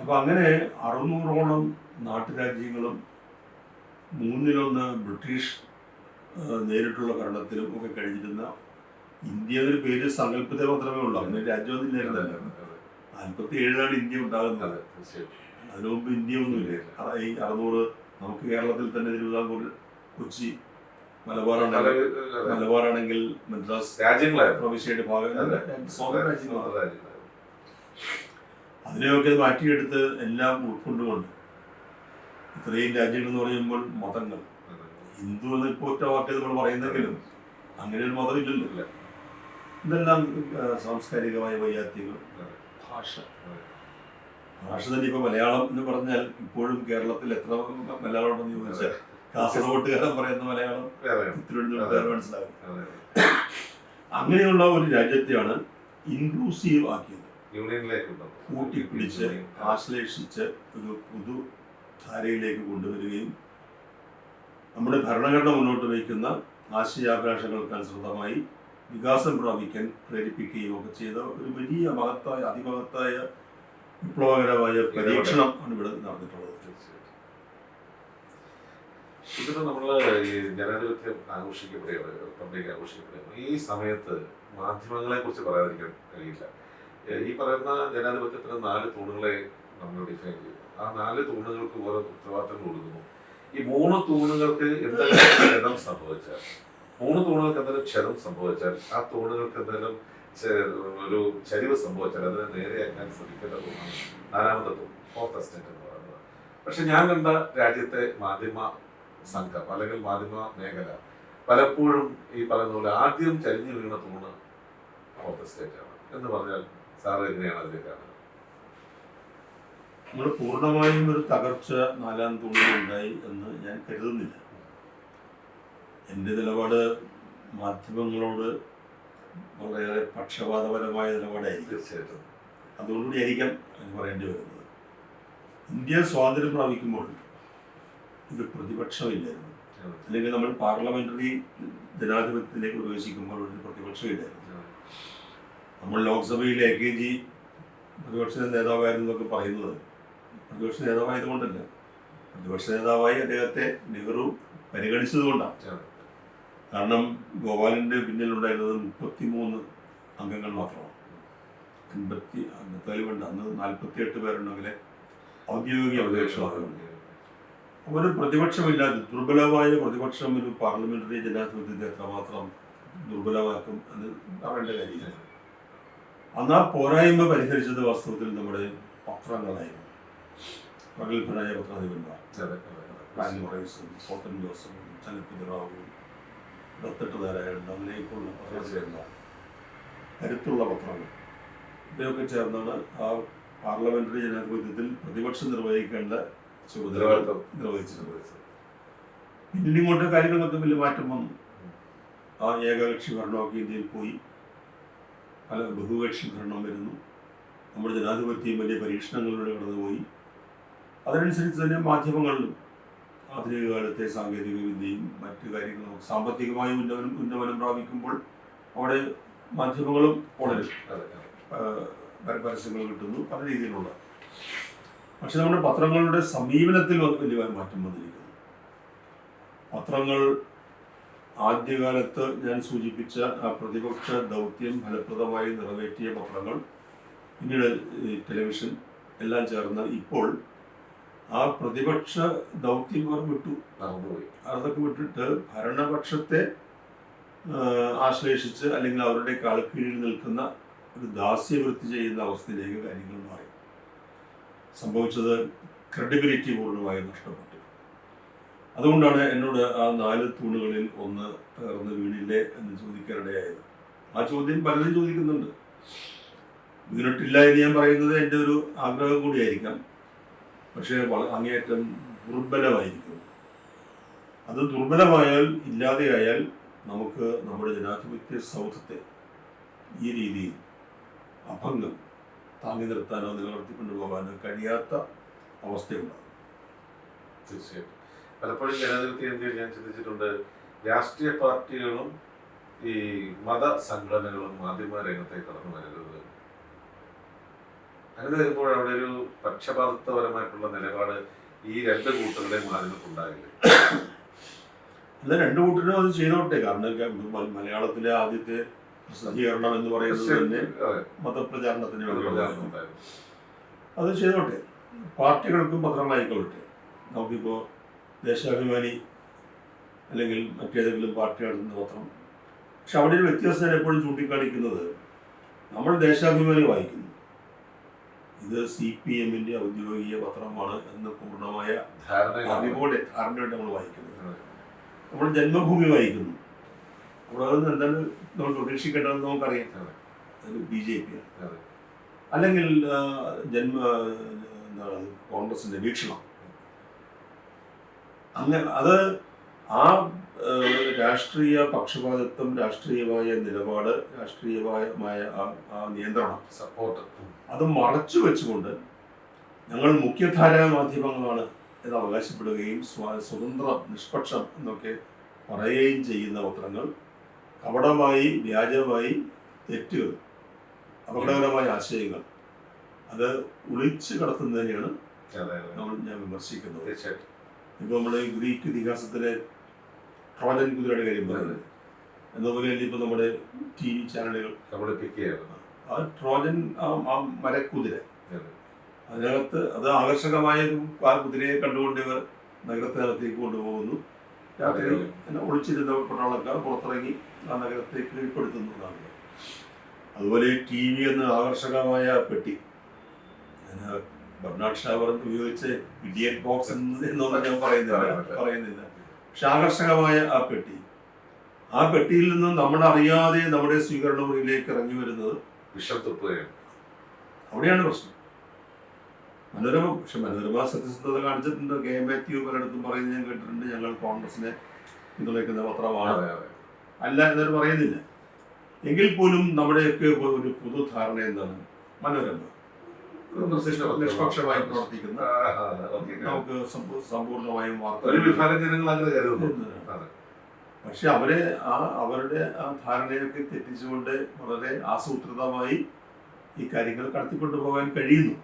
Speaker 2: അപ്പൊ അങ്ങനെ 600ഓളം നാട്ടുരാജ്യങ്ങളും 1/3 ബ്രിട്ടീഷ് നേരിട്ടുള്ള ഭരണത്തിലും ഒക്കെ കഴിഞ്ഞിരുന്ന ഇന്ത്യ എന്നൊരു പേര് സങ്കല്പത്തെ മാത്രമേ ഉള്ളൂ. അങ്ങനെ രാജ്യമൊന്നും ഇല്ലായിരുന്നല്ലോ. 47 ഇന്ത്യ ഉണ്ടാകുന്നത്. അതിനു മുമ്പ് ഇന്ത്യ ഒന്നുമില്ല. ഈ 600 നമുക്ക് കേരളത്തിൽ തന്നെ തിരുവിതാംകൂർ, കൊച്ചി, മലബാറാണെങ്കിൽ മദ്രാസ് പ്രവിശ്യയുടെ ഭാഗം, അതിനെയൊക്കെ മാറ്റിയെടുത്ത് എല്ലാം ഉൾക്കൊണ്ടുകൊണ്ട് ഇത്രയും രാജ്യങ്ങൾ എന്ന് പറയുമ്പോൾ മതങ്ങൾ, ഹിന്ദു എന്ന് ഇപ്പോൾ ഒറ്റ വാക്ക് നമ്മൾ പറയുന്നെങ്കിലും അങ്ങനെ ഒരു മതം ഇല്ലല്ലോ. ഇതെല്ലാം സാംസ്കാരികമായ വൈയാത്യങ്ങൾ. ഭാഷ തന്നെ ഇപ്പൊ മലയാളം എന്ന് പറഞ്ഞാൽ ഇപ്പോഴും കേരളത്തിൽ എത്ര മലയാളം ഉണ്ടെന്ന് ചോദിച്ചാൽ കാസർഗോട്ടുകാരൻ പറയുന്ന മലയാളം തിരുവനന്തപുരത്തുകാരൻ മനസ്സിലാകും. അങ്ങനെയുള്ള ഒരു രാജ്യത്തെയാണ് ഇൻക്ലൂസീവ് ആക്കിയത്, കൂട്ടിപ്പിടിച്ച് ആശ്ലേഷിച്ച് ഒരു പുതുധാരയിലേക്ക് കൊണ്ടുവരികയും നമ്മുടെ ഭരണഘടന മുന്നോട്ട് വയ്ക്കുന്ന ആശയാഭിലാഷങ്ങൾക്ക് അനുസൃതമായി വികാസം പ്രാപിക്കാൻ പ്രേരിപ്പിക്കുകയും ഒക്കെ ചെയ്ത ഒരു വലിയ മഹത്തായ, അതിമഹത്തായ, വിപ്ലവകരമായ പരീക്ഷണം ആണ് ഇവിടെ നടന്നിട്ടുള്ളത്.
Speaker 1: ഇതിപ്പോൾ നമ്മൾ ഈ ജനാധിപത്യം ആഘോഷിക്കപ്പെടുകയാണ്, റിപ്പബ്ലിക് ആഘോഷിക്കപ്പെടുകയാണ്. ഈ സമയത്ത് മാധ്യമങ്ങളെ കുറിച്ച് പറയാതിരിക്കാൻ കഴിയില്ല. ഈ പറയുന്ന ജനാധിപത്യത്തിന് 4 തൂണുകളെ നമ്മൾ ഡിഫൈൻ ചെയ്തു. ആ 4 തൂണുകൾക്ക് ഓരോ ഉത്തരവാദിത്തം കൊടുക്കുന്നു. ഈ 3 തൂണുകൾക്ക് എന്തെങ്കിലും ക്ഷതം സംഭവിച്ചാൽ, 3 തൂണുകൾക്ക് എന്തെങ്കിലും ക്ഷതം സംഭവിച്ചാൽ, ആ തൂണുകൾക്ക് എന്തെങ്കിലും ഒരു ചരിവ് സംഭവിച്ചാൽ അതിനെ നേരെയാക്കാൻ ശ്രമിക്കേണ്ട തൂണാണ് 4ാമത്തെ തൂൺ, ഫോർത്ത് എസ്റ്റേറ്റ് എന്ന് പറയുന്നത്. പക്ഷെ ഞാൻ കണ്ട രാജ്യത്തെ മാധ്യമ സംഘം അല്ലെങ്കിൽ മാധ്യമ മേഖല പലപ്പോഴും ഈ പറയുന്ന പോലെ ആദ്യം ചരിഞ്ഞു വീണ തൂണ് ഫോർത്ത് എസ്റ്റേറ്റ് ആണ് എന്ന് പറഞ്ഞാൽ സാറ് എങ്ങനെയാണ് അതിലേക്ക് കാണുന്നത്?
Speaker 2: നമ്മൾ പൂർണ്ണമായും ഒരു തകർച്ച 4ാം തൂണിൽ ഉണ്ടായി എന്ന് ഞാൻ കരുതുന്നില്ല. എൻ്റെ നിലപാട് മാധ്യമങ്ങളോട് വളരെയേറെ പക്ഷപാതപരമായ നിലപാടായിരിക്കും.
Speaker 1: തീർച്ചയായിട്ടും
Speaker 2: അതുകൊണ്ടുകൂടി ആയിരിക്കാം എന്ന് പറയേണ്ടി വരുന്നത്. ഇന്ത്യ സ്വാതന്ത്ര്യം പ്രാപിക്കുമ്പോൾ ഇത് പ്രതിപക്ഷമില്ലായിരുന്നു, അല്ലെങ്കിൽ നമ്മൾ പാർലമെന്ററി ജനാധിപത്യത്തിലേക്ക് പ്രവേശിക്കുമ്പോൾ ഒരു പ്രതിപക്ഷമില്ലായിരുന്നു. നമ്മൾ ലോക്സഭയിൽ AKG പ്രതിപക്ഷ നേതാവായിരുന്നൊക്കെ പറയുന്നത് പ്രതിപക്ഷ നേതാവായതുകൊണ്ടല്ല, പ്രതിപക്ഷ നേതാവായി അദ്ദേഹത്തെ നെഹ്റു പരിഗണിച്ചതുകൊണ്ടാണ്. കാരണം ഗോപാലിൻ്റെ പിന്നിലുണ്ടായിരുന്നത് 33 അംഗങ്ങൾ മാത്രമാണ്. 54 വേണ്ട, അന്ന് 48 പേരുണ്ടെങ്കിൽ ഔദ്യോഗിക പ്രതിപക്ഷമാകുന്നു. അപ്പോൾ ഒരു പ്രതിപക്ഷമില്ലാതെ ദുർബലമായ പ്രതിപക്ഷം ഒരു പാർലമെന്ററി ജനാധിപത്യത്തെ എത്രമാത്രം ദുർബലമാക്കും എന്ന് പറയേണ്ട കാര്യമില്ല. അന്ന് ആ പോരായ്മ പരിഹരിച്ചത് വാസ്തവത്തിൽ നമ്മുടെ പത്രങ്ങളായിരുന്നു. പ്രഗത്ഭരായ പത്രാധിപന്മാർ, സോത്തൻ ജോസഫും ചലപ്പതി റാവുവും ദത്തട്ടുകാരായിരുന്നു. അങ്ങനെയൊക്കെയുള്ള പത്രങ്ങൾ, കരുത്തുള്ള പത്രങ്ങൾ, ഇവയൊക്കെ ചേർന്നാണ് ആ പാർലമെന്ററി ജനാധിപത്യത്തിൽ പ്രതിപക്ഷം നിർവഹിക്കേണ്ട ചുമതല നിർവഹിച്ചത്. പിന്നീട് ഇങ്ങോട്ട് കാര്യങ്ങളൊക്കെ വലിയ മാറ്റം വന്നു. ആ ഏകകക്ഷി ഭരണമൊക്കെ ഇന്ത്യയിൽ പോയി, പല ബഹുകക്ഷി ഭരണം വരുന്നു. നമ്മുടെ ജനാധിപത്യം വലിയ പരീക്ഷണങ്ങളിലൂടെ കടന്നുപോയി. അതിനനുസരിച്ച് തന്നെ മാധ്യമങ്ങളിലും ആധുനിക കാലത്തെ സാങ്കേതിക വിദ്യയും മറ്റു കാര്യങ്ങളും സാമ്പത്തികമായി ഉന്നമനം പ്രാപിക്കുമ്പോൾ അവിടെ മാധ്യമങ്ങളും വളരും, പരസ്യങ്ങൾ കിട്ടുന്നു, പല രീതിയിലുള്ള. പക്ഷെ നമ്മുടെ പത്രങ്ങളുടെ സമീപനത്തിൽ വലിയ മാറ്റം വന്നിരിക്കുന്നു. പത്രങ്ങൾ ആദ്യകാലത്ത് ഞാൻ സൂചിപ്പിച്ച ആ പ്രതിപക്ഷ ദൗത്യം ഫലപ്രദമായി നിറവേറ്റിയ പത്രങ്ങൾ പിന്നീട് ടെലിവിഷൻ എല്ലാം ചേർന്ന് ഇപ്പോൾ ആ പ്രതിപക്ഷ ദൗത്യം അവർ വിട്ടു, അതൊക്കെ വിട്ടിട്ട് ഭരണപക്ഷത്തെ ആശ്ലേഷിച്ച് അല്ലെങ്കിൽ അവരുടെ കാൽക്കീഴിൽ നിൽക്കുന്ന ഒരു ദാസ്യവൃത്തി ചെയ്യുന്ന അവസ്ഥയിലേക്ക് കാര്യങ്ങൾ മാറി. സംഭവിച്ചത് ക്രെഡിബിലിറ്റി പൂർണ്ണമായി നഷ്ടപ്പെട്ടു. അതുകൊണ്ടാണ് എന്നോട് ആ 4 തൂണുകളിൽ ഒന്ന് തകർന്ന് വീണില്ലേ എന്ന് ചോദിക്കാനിടയായത്. ആ ചോദ്യം പലരും ചോദിക്കുന്നുണ്ട്. വീണിട്ടില്ല എന്ന് ഞാൻ പറയുന്നത് എൻ്റെ ഒരു ആഗ്രഹം കൂടിയായിരിക്കാം. പക്ഷേ അങ്ങേയറ്റം ദുർബലമായിരിക്കും. അത് ദുർബലമായാൽ, ഇല്ലാതെയായാൽ നമുക്ക് നമ്മുടെ ജനാധിപത്യ സൗധത്തെ ഈ രീതിയിൽ അഭംഗം താങ്ങി നിർത്താനോ നിലനിർത്തിക്കൊണ്ടു പോകാനോ കഴിയാത്ത അവസ്ഥയുണ്ടാകും.
Speaker 1: തീർച്ചയായിട്ടും. പലപ്പോഴും ജനാധിപത്യ ഇന്ത്യയിൽ ഞാൻ ചിന്തിച്ചിട്ടുണ്ട്, രാഷ്ട്രീയ പാർട്ടികളും ഈ മത സംഘടനകളും മാധ്യമ രംഗത്തേക്ക് കടന്നു വരരുത്. അങ്ങനെ വരുമ്പോൾ അവിടെ ഒരു പക്ഷപാതിത്വപരമായിട്ടുള്ള നിലപാട് ഈ 2 കൂട്ടരുടെയും മാധ്യമങ്ങൾക്കുണ്ടാകില്ല.
Speaker 2: അല്ല, 2 കൂട്ടരും അത് ചെയ്തോട്ടെ. കാരണം മലയാളത്തിലെ ആദ്യത്തെ പ്രസിദ്ധീകരണം എന്ന് പറയുന്നത് തന്നെ മതപ്രചാരണത്തിന് വേണ്ടിയുള്ളതായിരുന്നു. അത് ചെയ്തോട്ടെ. പാർട്ടികൾക്കും പത്രങ്ങളായിക്കൊള്ളട്ടെ. നമുക്കിപ്പോൾ ദേശാഭിമാനി അല്ലെങ്കിൽ മറ്റേതെങ്കിലും പാർട്ടി നടത്തുന്ന പത്രം. പക്ഷെ അവിടെ ഒരു വ്യത്യാസം ഞാൻ എപ്പോഴും ചൂണ്ടിക്കാണിക്കുന്നത്, നമ്മൾ ദേശാഭിമാനി വായിക്കുന്നു, ഇത് CPM-ന്റെ ഔദ്യോഗിക പത്രമാണ് എന്ന് പൂർണ്ണമായ ധാരണയോടെ നമ്മൾ വായിക്കുന്നത്. നമ്മൾ ജന്മഭൂമി വായിക്കുന്നു, അവിടെ നിന്ന് എന്താണ് നമ്മൾ പ്രതീക്ഷിക്കേണ്ടതെന്ന് നമുക്കറിയാം. അത് BJP അല്ലെങ്കിൽ എന്താണ് കോൺഗ്രസിന്റെ വീക്ഷണം. അങ്ങനെ അത് ആ രാഷ്ട്രീയ പക്ഷപാതിത്വം, രാഷ്ട്രീയമായ നിലപാട്, രാഷ്ട്രീയമായ ആ നിയന്ത്രണം,
Speaker 1: സപ്പോർട്ട്,
Speaker 2: അത് മറച്ചു വെച്ചുകൊണ്ട് ഞങ്ങൾ മുഖ്യധാരാ മാധ്യമങ്ങളാണ് എന്ന് അവകാശപ്പെടുകയും സ്വതന്ത്ര നിഷ്പക്ഷം എന്നൊക്കെ പറയുകയും ചെയ്യുന്ന പത്രങ്ങൾ കപടമായി, വ്യാജമായി, തെറ്റുകൾ, അപകടകരമായ ആശയങ്ങൾ അത് ഒളിച്ചു കടത്തുന്നതിനെയാണ് ഞാൻ വിമർശിക്കുന്നത്. ഇപ്പോൾ നമ്മുടെ ഗ്രീക്ക് ഇതിഹാസത്തിലെ ട്രോജൻ കുതിരയുടെ കാര്യം പറയുന്നത് എന്നതുപോലെയല്ല ഇപ്പോൾ നമ്മുടെ TV ചാനലുകൾ ആ ട്രോജൻ ആ മരക്കുതിര, അതിനകത്ത് അത് ആകർഷകമായ ആ കുതിരയെ കണ്ടുകൊണ്ട് ഇവർ നഗരത്തിനകത്തേക്ക് കൊണ്ടുപോകുന്നു. രാത്രി ഒളിച്ചിരുന്ന പട്ടാളക്കാർ പുറത്തിറങ്ങി ആ നഗരത്തെ കീഴ്പ്പെടുത്തുന്നതാണ്. അതുപോലെ TV എന്ന ആകർഷകമായ പെട്ടി, ബർണാഡ് ഷാ ഉപയോഗിച്ച ഇഡിയറ്റ് ബോക്സ് എന്നൊന്നും ഞാൻ പറയുന്നില്ല. പക്ഷെ ആകർഷകമായ ആ പെട്ടിയിൽ നിന്ന് നമ്മളറിയാതെ നമ്മുടെ സ്വീകരണ മുറിയിലേക്ക് ഇറങ്ങി വരുന്നത്
Speaker 1: വിഷത്തുപ്പുകയാണ്.
Speaker 2: അവിടെയാണ് പ്രശ്നം. മനോരമ സത്യസന്ധത കാണിച്ചിട്ടുണ്ട്. KM മാത്യു പലയിടത്തും പറയുന്നത് ഞാൻ കേട്ടിട്ടുണ്ട്, ഞങ്ങൾ കോൺഗ്രസിനെ പിന്തുണയ്ക്കുന്ന പത്രമാണ്, അല്ല എന്നൊരു പറയുന്നില്ല. എങ്കിൽ പോലും നമ്മുടെയൊക്കെ ഒരു പൊതുധാരണ എന്താണ്, മനോരമ നിഷ്പക്ഷമായി പ്രവർത്തിക്കുന്ന, നമുക്ക് സമ്പൂർണമായും പക്ഷെ അവരുടെ ആ ധാരണയൊക്കെ തെറ്റിച്ചുകൊണ്ട് വളരെ ആസൂത്രിതമായി ഈ കാര്യങ്ങൾ കടത്തിക്കൊണ്ടുപോകാൻ കഴിയുന്നു.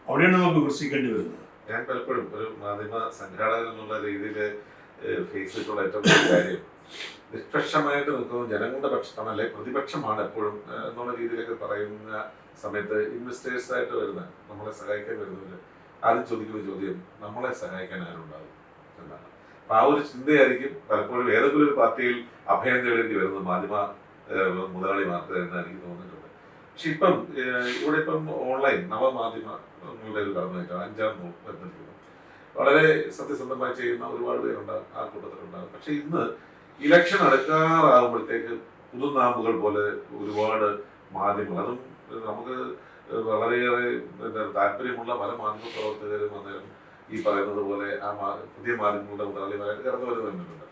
Speaker 2: അവിടെയാണ് നമുക്ക് വിമർശിക്കേണ്ടി വരുന്നത്.
Speaker 1: ഞാൻ പലപ്പോഴും ഒരു മാധ്യമ സംഘാടകൻ എന്നുള്ള രീതിയിൽ ഫേസ് ചെയ്തിട്ടുള്ള ഏറ്റവും വലിയ കാര്യം, നിഷ്പക്ഷമായിട്ട് നിൽക്കുന്ന ജനങ്ങളുടെ പക്ഷത്താണ്, അല്ലെ പ്രതിപക്ഷമാണ് എപ്പോഴും എന്നുള്ള രീതിയിലൊക്കെ പറയുന്ന സമയത്ത് ഇൻവെസ്റ്റേഴ്സായിട്ട് വരുന്ന, നമ്മളെ സഹായിക്കാൻ വരുന്നവർ ആദ്യം ചോദിക്കുന്ന ചോദ്യം, നമ്മളെ സഹായിക്കാൻ ആരുണ്ടാവും എന്നാണ്. അപ്പൊ ആ ഒരു ചിന്തയായിരിക്കും പലപ്പോഴും ഏതെങ്കിലും ഒരു പാർട്ടിയിൽ അഭയം തേടേണ്ടി വരുന്നത് മാധ്യമ മുതലാളിമാർക്ക് എന്ന് എനിക്ക് തോന്നിയിട്ടുണ്ട്. പക്ഷെ ഇപ്പം ഇവിടെ ഓൺലൈൻ നവമാധ്യമങ്ങളുടെ ഒരു കടന്നുകയറ്റം 5-ാം വരുന്നിരിക്കുന്നു. വളരെ സത്യസന്ധമായി ചെയ്യുന്ന ഒരുപാട് പേരുണ്ടാകും, ആ കൂട്ടത്തിലുണ്ടാകും. പക്ഷെ ഇന്ന് ഇലക്ഷൻ അടുക്കാറാകുമ്പോഴത്തേക്ക് പുതുനാമ്പുകൾ പോലെ ഒരുപാട് മാധ്യമങ്ങൾ, അതും നമുക്ക് വളരെയേറെ താല്പര്യമുള്ള പല മാധ്യമ പ്രവർത്തകരും അന്നേരം ഈ പറയുന്നത് പോലെ ആ പുതിയ മാധ്യമങ്ങളുടെ മുതലാളിമാരായിട്ട് കടന്നു വരുന്നുണ്ട്.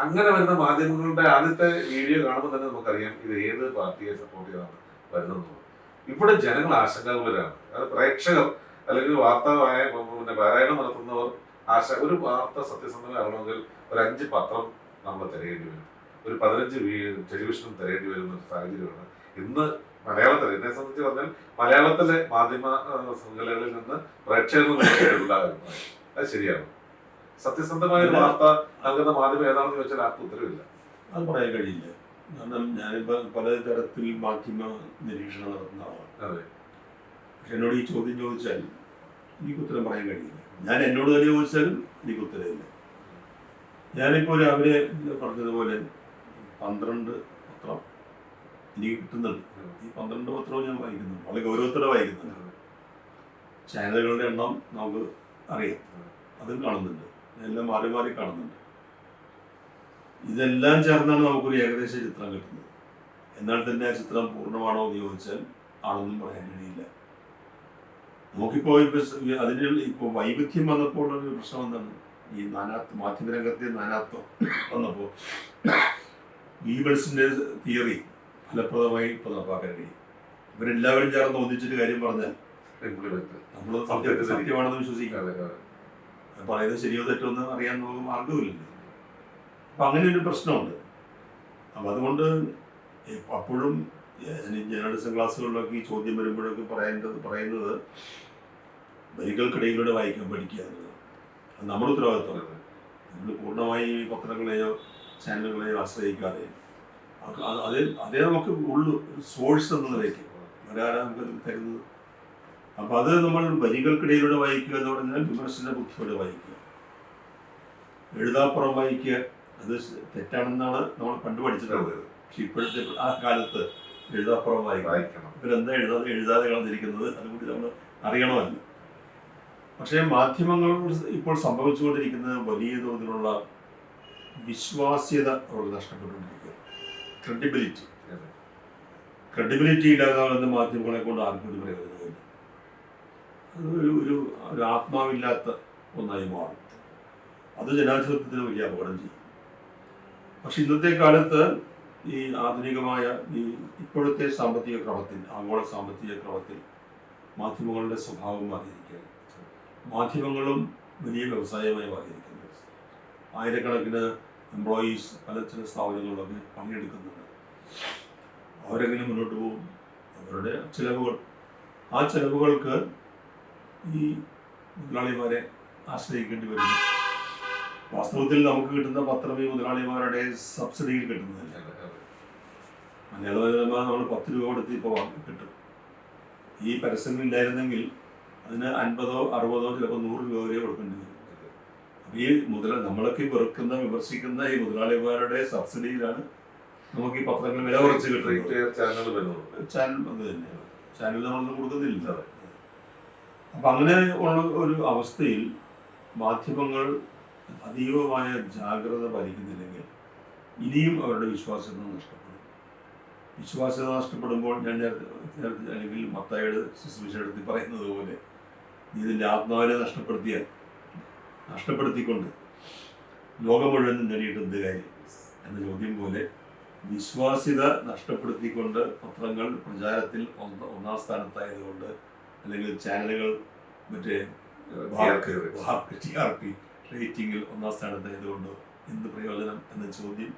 Speaker 1: അങ്ങനെ വരുന്ന മാധ്യമങ്ങളുടെ ആദ്യത്തെ വീഡിയോ കാണുമ്പോൾ തന്നെ നമുക്കറിയാം ഇത് ഏത് പാർട്ടിയെ സപ്പോർട്ട് ചെയ്താണ് വരുന്നത്. ഇവിടെ ജനങ്ങൾ ആശങ്കാകുലരാണ്. അത് പ്രേക്ഷകർ അല്ലെങ്കിൽ വാർത്ത പാരായണം നടത്തുന്നവർ ഒരു വാർത്ത സത്യസന്ധമാകണമെങ്കിൽ ഒരു 5 പത്രം നമ്മൾ തിരയേണ്ടി വരും, ഒരു 15 ടെലിവിഷനും തിരയേണ്ടി വരുന്ന ഒരു സാഹചര്യമാണ് ഇന്ന് മലയാളത്തിൽ. എന്നെ സംബന്ധിച്ച് പറഞ്ഞാൽ മലയാളത്തിലെ മാധ്യമ ശൃംഖലകളിൽ നിന്ന് പ്രേക്ഷകർ അത് ശരിയാണ്. സത്യസന്ധമായ ഒരു വാർത്ത നൽകുന്ന മാധ്യമം ഏതാണെന്ന് ചോദിച്ചാൽ ആർക്കും ഉത്തരവില്ല.
Speaker 2: അത് പറയാൻ കഴിയില്ല. കാരണം ഞാനിപ്പോൾ പലതരത്തിൽ മാധ്യമ നിരീക്ഷണം നടത്തുന്ന ആളാണ്.
Speaker 1: അതെ.
Speaker 2: പക്ഷെ എന്നോട് ഈ ചോദ്യം ചോദിച്ചാൽ എനിക്ക് ഉത്തരം പറയാൻ കഴിയില്ല. ഞാൻ എന്നോട് തന്നെ ചോദിച്ചാലും എനിക്ക് ഉത്തരവില്ല. ഞാനിപ്പോൾ രാവിലെ പറഞ്ഞതുപോലെ 12 പത്രം എനിക്ക് കിട്ടുന്നുണ്ട്. ഈ 12 പത്രവും ഞാൻ വായിക്കുന്നുണ്ട്, വളരെ ഗൗരവത്തോടെ വായിക്കുന്നുണ്ട്. ചാനലുകളുടെ എണ്ണം നമുക്ക് അറിയാം, അതും കാണുന്നുണ്ട്, എല്ലാം മാറി മാറി കാണുന്നുണ്ട്. ഇതെല്ലാം ചേർന്നാണ് നമുക്കൊരു ഏകദേശ ചിത്രം കിട്ടുന്നത്. എന്നാൽ തന്നെ ആ ചിത്രം പൂർണ്ണമാണോ എന്ന് ചോദിച്ചാൽ ആണെന്നും പറയാൻ കഴിയില്ല. നമുക്കിപ്പോൾ അതിന് ഇപ്പോൾ വൈവിധ്യം വന്നപ്പോൾ ഒരു പ്രശ്നം എന്താണ്, ഈ മാധ്യമരംഗത്തെ നാനാത്വം വന്നപ്പോൾ ഗീബൽസിന്റെ തിയറി ഫലപ്രദമായി ഇപ്പോൾ നടപ്പാക്കാൻ കഴിയും. ഇവരെല്ലാവരും ചേർന്ന് ഒന്നിച്ചിട്ട് കാര്യം പറഞ്ഞാൽ നമ്മൾ സത്യമാണെന്ന് വിശ്വസിക്കാം. പറയുന്നത് ശരിയോ തെറ്റോ എന്ന് അറിയാൻ നമുക്ക് മാർഗമില്ലല്ലോ. അപ്പം അങ്ങനെ ഒരു പ്രശ്നമുണ്ട്. അപ്പം അതുകൊണ്ട് അപ്പോഴും ജേർണലിസം ക്ലാസ്സുകളിലൊക്കെ ഈ ചോദ്യം വരുമ്പോഴൊക്കെ പറയുന്നത് വരികൾക്കിടയിലൂടെ വായിക്കാൻ പഠിക്കുക എന്നുള്ളത് അത് നമ്മുടെ ഉത്തരവാദിത്വമാണ്. നമ്മൾ പൂർണ്ണമായി പത്രങ്ങളെയോ ചാനലുകളെയോ ആശ്രയിക്കാതെ അതേ നമുക്ക് ഉള്ളു സോഴ്സ് എന്ന നിലയ്ക്ക് ഒരാളെ നമുക്ക് തരുന്നത്. അപ്പം അത് നമ്മൾ വരികൾക്കിടയിലൂടെ വായിക്കുക എന്ന് പറഞ്ഞാൽ വിമർശന ബുദ്ധിയോടെ വായിക്കുക, എഴുതാപ്പുറം വായിക്കുക. അത് തെറ്റാണെന്നാണ് നമ്മൾ പണ്ട് പഠിച്ചിട്ടുള്ളത്. പക്ഷെ ഇപ്പോഴത്തെ ആ കാലത്ത് എഴുതാപ്പുറം വായിക്കണം. ഇവരെന്താ എഴുതാതെ കളഞ്ഞിരിക്കുന്നത് അതുകൂടി നമ്മൾ അറിയണമല്ലോ. പക്ഷേ മാധ്യമങ്ങൾ ഇപ്പോൾ സംഭവിച്ചുകൊണ്ടിരിക്കുന്നത് വലിയ തോതിലുള്ള വിശ്വാസ്യത അവർക്ക് നഷ്ടപ്പെട്ടുകൊണ്ടിരിക്കുക. ക്രെഡിബിലിറ്റി ഇല്ലാതാകുന്ന മാധ്യമങ്ങളെ കൊണ്ട് ആർക്കും ഒരു പ്രയോജനമില്ല. അത് ഒരു ആത്മാവില്ലാത്ത ഒന്നായി മാറും. അത് ജനാധിപത്യത്തിന് വലിയ അപകടം ചെയ്യും. പക്ഷെ ഇന്നത്തെ കാലത്ത് ഈ ആധുനികമായ ഈ ഇപ്പോഴത്തെ സാമ്പത്തിക ക്രമത്തിൽ, ആഗോള സാമ്പത്തിക ക്രമത്തിൽ മാധ്യമങ്ങളുടെ സ്വഭാവം മാറിയിരിക്കുകയാണ്. മാധ്യമങ്ങളും വലിയ വ്യവസായമായി മാറിയിരിക്കുന്നത്. ആയിരക്കണക്കിന് എംപ്ലോയീസ് ചില സ്ഥാപനങ്ങളിലൊക്കെ പണിയെടുക്കുന്നുണ്ട്. അവരെങ്ങനെ മുന്നോട്ട് പോകും? അവരുടെ ചിലവുകൾ, ആ ചിലവുകൾക്ക് ഈ മുതലാളിമാരെ ആശ്രയിക്കേണ്ടി വരുന്നു. വാസ്തവത്തിൽ നമുക്ക് കിട്ടുന്ന പത്രം ഈ മുതലാളിമാരുടെ സബ്സിഡിയിൽ കിട്ടുന്നതല്ല. മലയാള മനോരമ നമ്മൾ 10 രൂപ കൊടുത്ത് ഇപ്പോൾ കിട്ടും. ഈ പരസ്യങ്ങളില്ലായിരുന്നെങ്കിൽ അതിന് 50-ഓ 60-ഓ ചിലപ്പോൾ 100 രൂപ വരെ കൊടുക്കേണ്ടി വരും. അപ്പോൾ ഈ നമ്മളൊക്കെ വിമർശിക്കുന്ന ഈ മുതലാളിമാരുടെ സബ്സിഡിയിലാണ് നമുക്ക് ഈ പത്രങ്ങൾ വില കുറച്ച് കിട്ടുന്നത്. ചാനൽ അത് തന്നെയാണ്. ചാനൽ നമ്മളൊന്നും കൊടുക്കുന്നില്ല. അപ്പം അങ്ങനെ ഉള്ള ഒരു അവസ്ഥയിൽ മാധ്യമങ്ങൾ അതീവമായ ജാഗ്രത പാലിക്കുന്നില്ലെങ്കിൽ ഇനിയും അവരുടെ വിശ്വാസ്യത നഷ്ടപ്പെടും. വിശ്വാസ്യത നഷ്ടപ്പെടുമ്പോൾ ഞാൻ നേരത്തെ അല്ലെങ്കിൽ മത്തായിയുടെ സുവിശേഷത്തിൽ പറയുന്നത് പോലെ ഇതിൻ്റെ ആത്മാവിനെ നഷ്ടപ്പെടുത്തിക്കൊണ്ട് ലോകം മുഴുവൻ നേടിയിട്ട് എന്ത് കാര്യം എന്ന ചോദ്യം പോലെ വിശ്വാസ്യത നഷ്ടപ്പെടുത്തിക്കൊണ്ട് പത്രങ്ങൾ പ്രചാരത്തിൽ ഒന്നാം സ്ഥാനത്തായതുകൊണ്ട്, അല്ലെങ്കിൽ ചാനലുകൾ മറ്റേ TRP റേറ്റിംഗിൽ ഒന്നാം സ്ഥാനത്തായതുകൊണ്ട് എന്ത് പ്രയോജനം എന്ന ചോദ്യം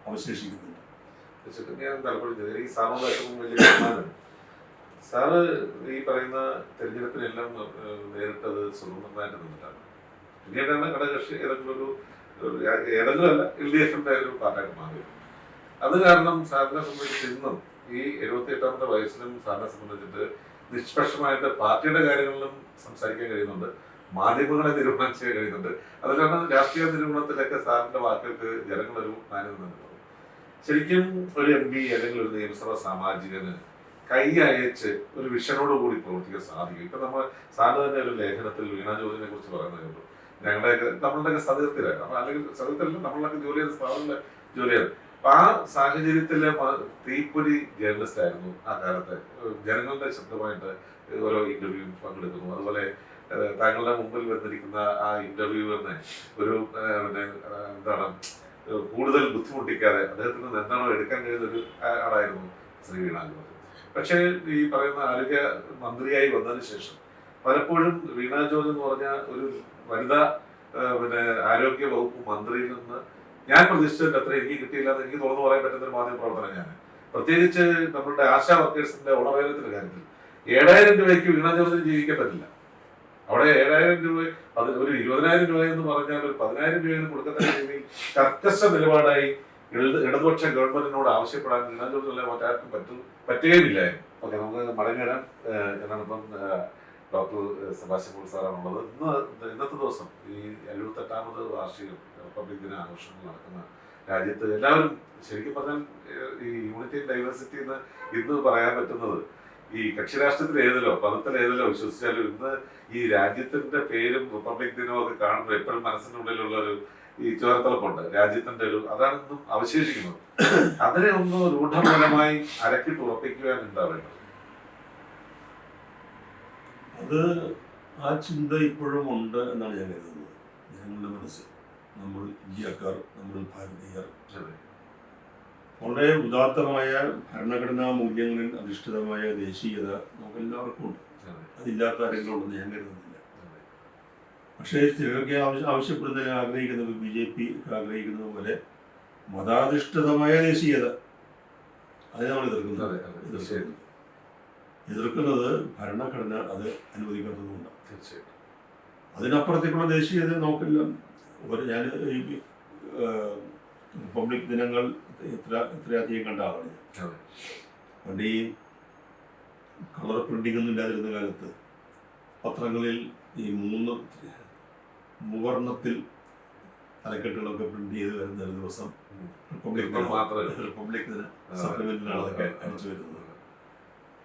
Speaker 2: അവശേഷിക്കുന്നുണ്ട്.
Speaker 1: ഞാൻ താല്പര്യം ഈ സാറിനോട് ഏറ്റവും വലിയ ബഹുമാനം. സാറ് ഈ പറയുന്ന തെരഞ്ഞെടുപ്പിനെല്ലാം നേരിട്ടത് സ്വതന്ത്രമായിട്ട് നിന്നിട്ടാണ്. പിന്നീടാണ് ഘടകകക്ഷി ഏതെങ്കിലും അല്ല LDFന്റെ ഒരു പാർട്ടിയായിട്ട് മാറിയത്. അത് കാരണം സാറിനെ സംബന്ധിച്ച് ഇന്നും ഈ 78ാമത്തെ വയസ്സിലും സാറിനെ സംബന്ധിച്ചിട്ട് നിഷ്പക്ഷമായിട്ട് പാർട്ടിയുടെ കാര്യങ്ങളിലും സംസാരിക്കാൻ കഴിയുന്നുണ്ട്, മാധ്യമങ്ങളെ നിരൂപണം ചെയ്യാൻ കഴിയുന്നുണ്ട്. അത് കാരണം രാഷ്ട്രീയ നിരൂപണത്തിലൊക്കെ സാറിന്റെ വാക്കുകൾക്ക് ജനങ്ങളൊരു മാന്യത നൽകുന്നു. ശരിക്കും ഒരു MP അല്ലെങ്കിൽ ഒരു നിയമസഭാ സാമാജികന് കൈ അയച്ച് ഒരു വിഷനോട് കൂടി പ്രവർത്തിക്കാൻ സാധിക്കും. ഇപ്പൊ നമ്മൾ സാറിന് തന്നെ ഒരു ലേഖനത്തിൽ വീണ ജോർജിനെ കുറിച്ച് പറയുന്നതുള്ളൂ. നമ്മളുടെയൊക്കെ സതീർത്ഥിലാണ്, അല്ലെങ്കിൽ സതീർത്ഥല്ല, നമ്മളൊക്കെ ജോലി ചെയ്ത സ്ഥാപനങ്ങളിലെ ജോലിയാണ്. അപ്പൊ ആ സാഹചര്യത്തിലെ തീപ്പൊരി ജേർണലിസ്റ്റ് ആയിരുന്നു ആ കാലത്ത്. ജനങ്ങളുടെ ശബ്ദമായിട്ട് ഓരോ ഇന്റർവ്യൂ പങ്കെടുക്കുന്നു. അതുപോലെ താങ്കളുടെ മുമ്പിൽ വന്നിരിക്കുന്ന ആ ഇന്റർവ്യൂവിനെ ഒരു എന്താണ് കൂടുതൽ ബുദ്ധിമുട്ടിക്കാതെ അദ്ദേഹത്തിന് എന്താണോ എടുക്കാൻ കഴിയുന്ന ഒരു ആളായിരുന്നു ശ്രീ വീണ ജോർജ്. പക്ഷേ ഈ പറയുന്ന ആരോഗ്യ മന്ത്രിയായി വന്നതിന് ശേഷം പലപ്പോഴും വീണ ജോർജ് എന്ന് പറഞ്ഞ ഒരു വനിതാ ആരോഗ്യ വകുപ്പ് മന്ത്രിയിൽ നിന്ന് ഞാൻ പ്രതീക്ഷിച്ചതിന്റെ അത്ര എനിക്ക് കിട്ടിയില്ല എന്ന് എനിക്ക് തുറന്നു പറയാൻ പറ്റുന്ന ഒരു മാധ്യമ പ്രവർത്തനം ഞാൻ. പ്രത്യേകിച്ച് നമ്മളുടെ ആശാ വർക്കേഴ്സിന്റെ ഉണവേലത്തിന്റെ കാര്യത്തിൽ 7000 രൂപയ്ക്ക് വീണ ജോർജിന് ജീവിക്കാൻ പറ്റില്ല. അവിടെ 7000 രൂപ, അത് ഒരു 20,000 രൂപ എന്ന് പറഞ്ഞാൽ ഒരു 10,000 രൂപയിൽ കൊടുക്കുന്ന രീതിയിൽ കർക്കശ നിലപാടായി ഇടതുപക്ഷ ഗവൺമെന്റിനോട് ആവശ്യപ്പെടാൻ വീണ ജോർജിനെ മറ്റാർക്കും പറ്റുകയുമില്ലായിരുന്നു. ഓക്കെ, നമുക്ക് മടങ്ങി വരാം. എന്നാണിപ്പം ഡോക്ടർ സെബാസ്റ്റ്യൻ പോൾ സാറാണുള്ളത്. ഇന്നത്തെ ദിവസം ഈ 78ാമത് വാർഷികം റിപ്പബ്ലിക് ദിന ആഘോഷങ്ങൾ നടക്കുന്ന രാജ്യത്ത് എല്ലാവരും ശരിക്കും പറഞ്ഞാൽ ഈ യൂണിറ്റി ആൻഡ് ഡൈവേഴ്സിറ്റി എന്ന് ഇന്ന് പറയാൻ പറ്റുന്നത് ഈ കക്ഷിരാഷ്ട്രത്തിൽ ഏതിലോ പദത്തിൽ ഏതിലോ വിശ്വസിച്ചാലും ഇന്ന് ഈ രാജ്യത്തിന്റെ പേരും റിപ്പബ്ലിക് ദിനവും ഒക്കെ കാണുമ്പോൾ എപ്പോഴും മനസ്സിനുള്ളിലുള്ള ഒരു ഈ ചോരത്തിളപ്പുണ്ട്. രാജ്യത്തിന്റെ ഒരു അതാണ് ഇന്നും അവശേഷിക്കുന്നത്. അതിനെ ഒന്ന് രൂഢമൂലമായി അരക്കിട്ട് ഉറപ്പിക്കുവാൻ എന്താ വേണ്ടത്?
Speaker 2: അത് ആ ചിന്ത ഇപ്പോഴും ഉണ്ട് എന്നാണ് ഞാൻ കരുതുന്നത്. ജനങ്ങളുടെ മനസ്സിൽ നമ്മൾ ഇന്ത്യക്കാർ, നമ്മൾ ഭാരതീയർ വളരെ ഉദാത്തമായ ഭരണഘടനാ മൂല്യങ്ങളിൽ അധിഷ്ഠിതമായ ദേശീയത നമുക്ക് എല്ലാവർക്കും ഉണ്ട്. അതില്ലാത്ത ആരെങ്കിലും ഉണ്ടെന്ന് ഞാൻ കരുതുന്നില്ല. പക്ഷേ ചിലരൊക്കെ ആവശ്യപ്പെടുന്നതിന് ആഗ്രഹിക്കുന്നത് BJP ആഗ്രഹിക്കുന്നത് പോലെ മതാധിഷ്ഠിതമായ ദേശീയത, അത് നമ്മൾ എതിർക്കുന്നത് ഭരണഘടന അത് അനുവദിക്കാത്തതുകൊണ്ടാണ്.
Speaker 1: തീർച്ചയായിട്ടും
Speaker 2: അതിനപ്പുറത്തേക്കുള്ള ദേശീയത നമുക്കെല്ലാം ഞാൻ ഈ റിപ്പബ്ലിക് ദിനങ്ങൾ എത്രയധികം കണ്ട ആളാണ്. പണ്ട് ഈ കളർ പ്രിന്റിംഗ് ഒന്നും ഇല്ലാതിരുന്ന കാലത്ത് പത്രങ്ങളിൽ ഈ മൂവർണ്ണത്തിൽ തലക്കെട്ടുകളൊക്കെ പ്രിന്റ് ചെയ്ത് വരുന്ന ഒരു ദിവസം റിപ്പബ്ലിക് ദിന സപ്ലിമെന്റിലാണ് അതൊക്കെ അടിച്ചു വരുന്നത്.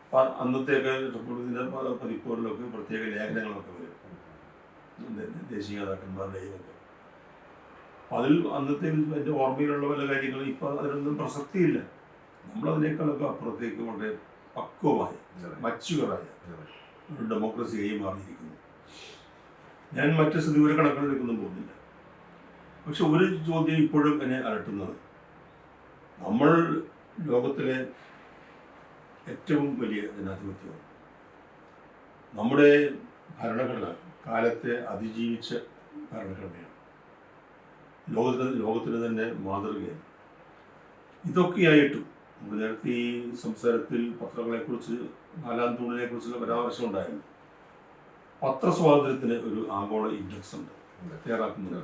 Speaker 2: അപ്പം അന്നത്തെയൊക്കെ റിപ്പബ്ലിക് ദിന പതിപ്പുകളിലൊക്കെ പ്രത്യേക ലേഖനങ്ങളൊക്കെ വരും, ദേശീയ നേതാക്കന്മാരുടെയും ഒക്കെ. അതിൽ അന്നത്തെ എൻ്റെ ഓർമ്മയിലുള്ള പല കാര്യങ്ങളും ഇപ്പം അതിനൊന്നും പ്രസക്തിയില്ല. നമ്മളതിനേക്കാളൊക്കെ അപ്പുറത്തേക്ക് വളരെ പക്വമായ മച്ചുവറായ ഒരു ഡെമോക്രസിയായി മാറിയിരിക്കുന്നു. ഞാൻ മറ്റ് സ്ഥിതിവിവര കണക്കുകളിലേക്കൊന്നും പോകുന്നില്ല. പക്ഷെ ഒരു ചോദ്യം ഇപ്പോഴും എന്നെ അലട്ടുന്നത്, നമ്മൾ ലോകത്തിലെ ഏറ്റവും വലിയ ജനാധിപത്യമാണ്. നമ്മുടെ ഭരണഘടന കാലത്തെ അതിജീവിച്ച ഭരണഘടനയാണ്. ലോകത്തിന് തന്നെ മാതൃകയാണ്. ഇതൊക്കെയായിട്ടും നമ്മൾ നേരത്തെ ഈ സംസാരത്തിൽ പത്രങ്ങളെക്കുറിച്ച്, നാലാം തൂണിനെ കുറിച്ചുള്ള പരാമർശം ഉണ്ടായിരുന്നു. പത്രസ്വാതന്ത്ര്യത്തിന് ഒരു ആഗോള ഇൻഡെക്സ് ഉണ്ട്, തയ്യാറാക്കുന്നത്.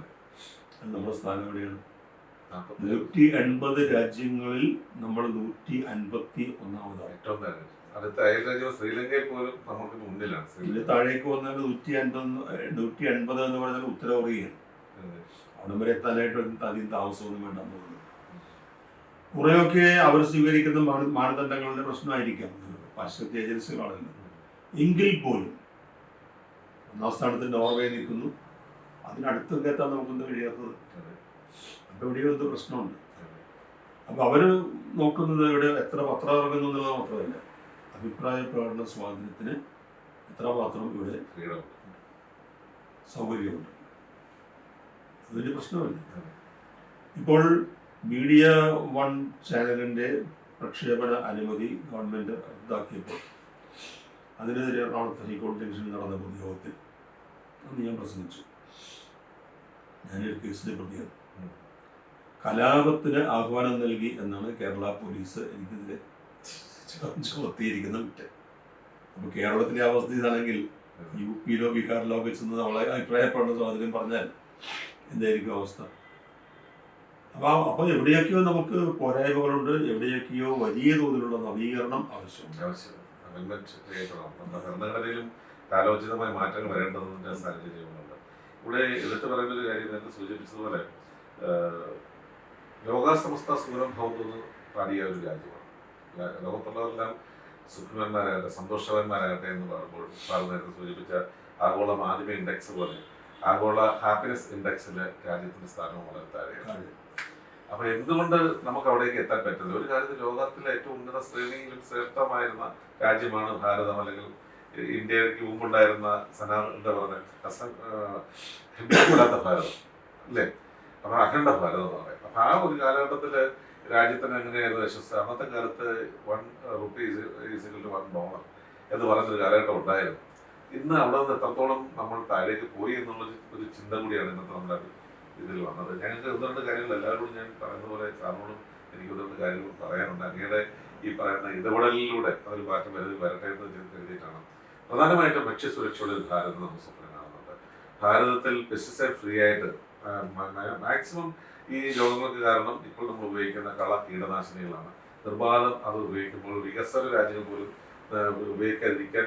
Speaker 2: അത് നമ്മുടെ സ്ഥാനം എവിടെയാണ്? 180 രാജ്യങ്ങളിൽ നമ്മൾ 151ാമതാണ്.
Speaker 1: അടുത്ത അയൽ രാജ്യം ശ്രീലങ്കയിൽ പോലും നമുക്ക് മുന്നിലാണ്.
Speaker 2: ഇതിൽ താഴേക്ക് വന്നാൽ 180 എന്ന് പറഞ്ഞാൽ ഉത്തര കൊറിയയാണ്. അവിടെ വരെ എത്താനായിട്ട് അധികം താമസമൊന്നും വേണ്ടെന്ന് തോന്നുന്നു. കുറേയൊക്കെ അവർ സ്വീകരിക്കുന്ന മാനദണ്ഡങ്ങളുടെ പ്രശ്നമായിരിക്കാം, പാശ്ചാത്യ ഏജൻസികളാണല്ലോ. എങ്കിൽ പോലും ഒന്നാം സ്ഥാനത്ത് നോർവേ നിൽക്കുന്നു, അതിനടുത്തൊക്കെ എത്താൻ നമുക്കൊന്നും കഴിയാത്തത്. അപ്പോൾ എവിടെയോ എന്തോ പ്രശ്നമുണ്ട്. അപ്പോൾ അവർ നോക്കുന്നത് ഇവിടെ എത്ര പത്രം ഇറങ്ങുന്നു എന്നുള്ളത് മാത്രമല്ല, അഭിപ്രായ പ്രകടന സ്വാതന്ത്ര്യത്തിന് എത്രമാത്രം ഇവിടെ സൗകര്യമുണ്ട്. അതൊരു പ്രശ്നമല്ല. ഇപ്പോൾ മീഡിയ 1 ചാനലിൻ്റെ പ്രക്ഷേപണ അനുമതി ഗവൺമെൻറ് റദ്ദാക്കിയപ്പോൾ അതിനെതിരെ എറണാകുളത്ത് ഹൈക്കോടതി ജംഗ്ഷനിൽ നടന്ന പൊതുയോഗത്തിൽ അന്ന് ഞാൻ പ്രസംഗിച്ചു. ഞാനൊരു കേസിലെ പ്രതിയാണ്. കലാപത്തിന് ആഹ്വാനം നൽകി എന്നാണ് കേരള പോലീസ് എനിക്കെതിരെ ചുമത്തിയിരിക്കുന്ന കുറ്റം. അപ്പോൾ കേരളത്തിലെ അവസ്ഥ ഇതാണെങ്കിൽ UP ബീഹാറിലോ ഒക്കെ ചെന്ന് നമ്മളെ അഭിപ്രായപ്പെടുന്ന സ്വാതന്ത്ര്യം പറഞ്ഞാൽ എന്തായിരിക്കും അവസ്ഥ? അപ്പോൾ എവിടെയൊക്കെയോ നമുക്ക് പോരായ്മകളുണ്ട്, എവിടെയൊക്കെയോ വലിയ തോതിലുള്ള നവീകരണം ആവശ്യമുണ്ട്.
Speaker 1: ഭരണഘടനയിലും കാലോചിതമായ മാറ്റങ്ങൾ വരേണ്ടതിന്റെ സാഹചര്യങ്ങളുണ്ട്. ഇവിടെ എടുത്തു പറയുന്ന ഒരു കാര്യം നേരത്തെ സൂചിപ്പിച്ചതുപോലെ ലോകാസമസ്ത സൂരം ഭൗതെന്ന് പാടിയ ഒരു രാജ്യമാണ്. ലോകത്തുള്ളവരെല്ലാം സുഖവാന്മാരാകട്ടെ, സന്തോഷവാന്മാരാകട്ടെ എന്ന് പറയുമ്പോൾ സാർ നേരത്തെ സൂചിപ്പിച്ച ആഗോള മാധ്യമ ഇൻഡെക്സ് പോലെ ആഗോള ഹാപ്പിനെസ് ഇൻഡെക്സിൽ രാജ്യത്തിന്റെ സ്ഥാനം വളരെ താഴെയാണ്. അപ്പൊ എന്തുകൊണ്ട് നമുക്ക് അവിടേക്ക് എത്താൻ പറ്റുന്നത്? ഒരു കാര്യത്തിൽ ലോകത്തിലെ ഏറ്റവും ഉന്നത ശ്രേണിയിലും ശ്രേഷ്ഠമായിരുന്ന രാജ്യമാണ് ഭാരതം, അല്ലെങ്കിൽ ഇന്ത്യക്ക് മുമ്പുണ്ടായിരുന്ന എന്താ പറയുക ഭാരതം അല്ലേ? അപ്പൊ അഖണ്ഡ ഭാരതം എന്ന് പറയും. അപ്പൊ ആ ഒരു കാലഘട്ടത്തില് രാജ്യത്തിന് എങ്ങനെയായിരുന്നു യശസ്? അന്നത്തെ കാലത്ത് ₹1 = $1 എന്ന് പറയുന്നൊരു കാലഘട്ടം ഉണ്ടായിരുന്നു. ഇന്ന് അവിടെ നിന്ന് എത്രത്തോളം നമ്മൾ താഴേക്ക് പോയി എന്നുള്ള ഒരു ചിന്ത കൂടിയാണ് ഇന്നത്തെ നമ്മുടെ ഇതിൽ വന്നത്. ഞങ്ങൾക്ക് 1-2 കാര്യങ്ങൾ എല്ലാവരോടും ഞാൻ പറയുന്ന പോലെ സാറിനോടും എനിക്ക് 1-2 കാര്യങ്ങൾ പറയാനുണ്ട്. അങ്ങയുടെ ഈ പറയുന്ന ഇടപെടലിലൂടെ അതൊരു മാറ്റം വരട്ടെ എന്ന് കരുതിയിട്ടാണ്. പ്രധാനമായിട്ടും ഭക്ഷ്യസുരക്ഷയുടെ ഒരു ഭാരതം നമ്മൾ സ്വപ്നം കാണുന്നുണ്ട്. ഭാരതത്തിൽ പെസ്റ്റിസൈഡ് ഫ്രീ ആയിട്ട് മാക്സിമം ഈ രോഗങ്ങൾക്ക് കാരണം ഇപ്പോൾ നമ്മൾ ഉപയോഗിക്കുന്ന കീടനാശിനികളാണ്. നിർബാധം അത് ഉപയോഗിക്കുമ്പോൾ വികസ്വര രാജ്യങ്ങൾ പോലും ഉപയോഗിക്കാതിരിക്കാൻ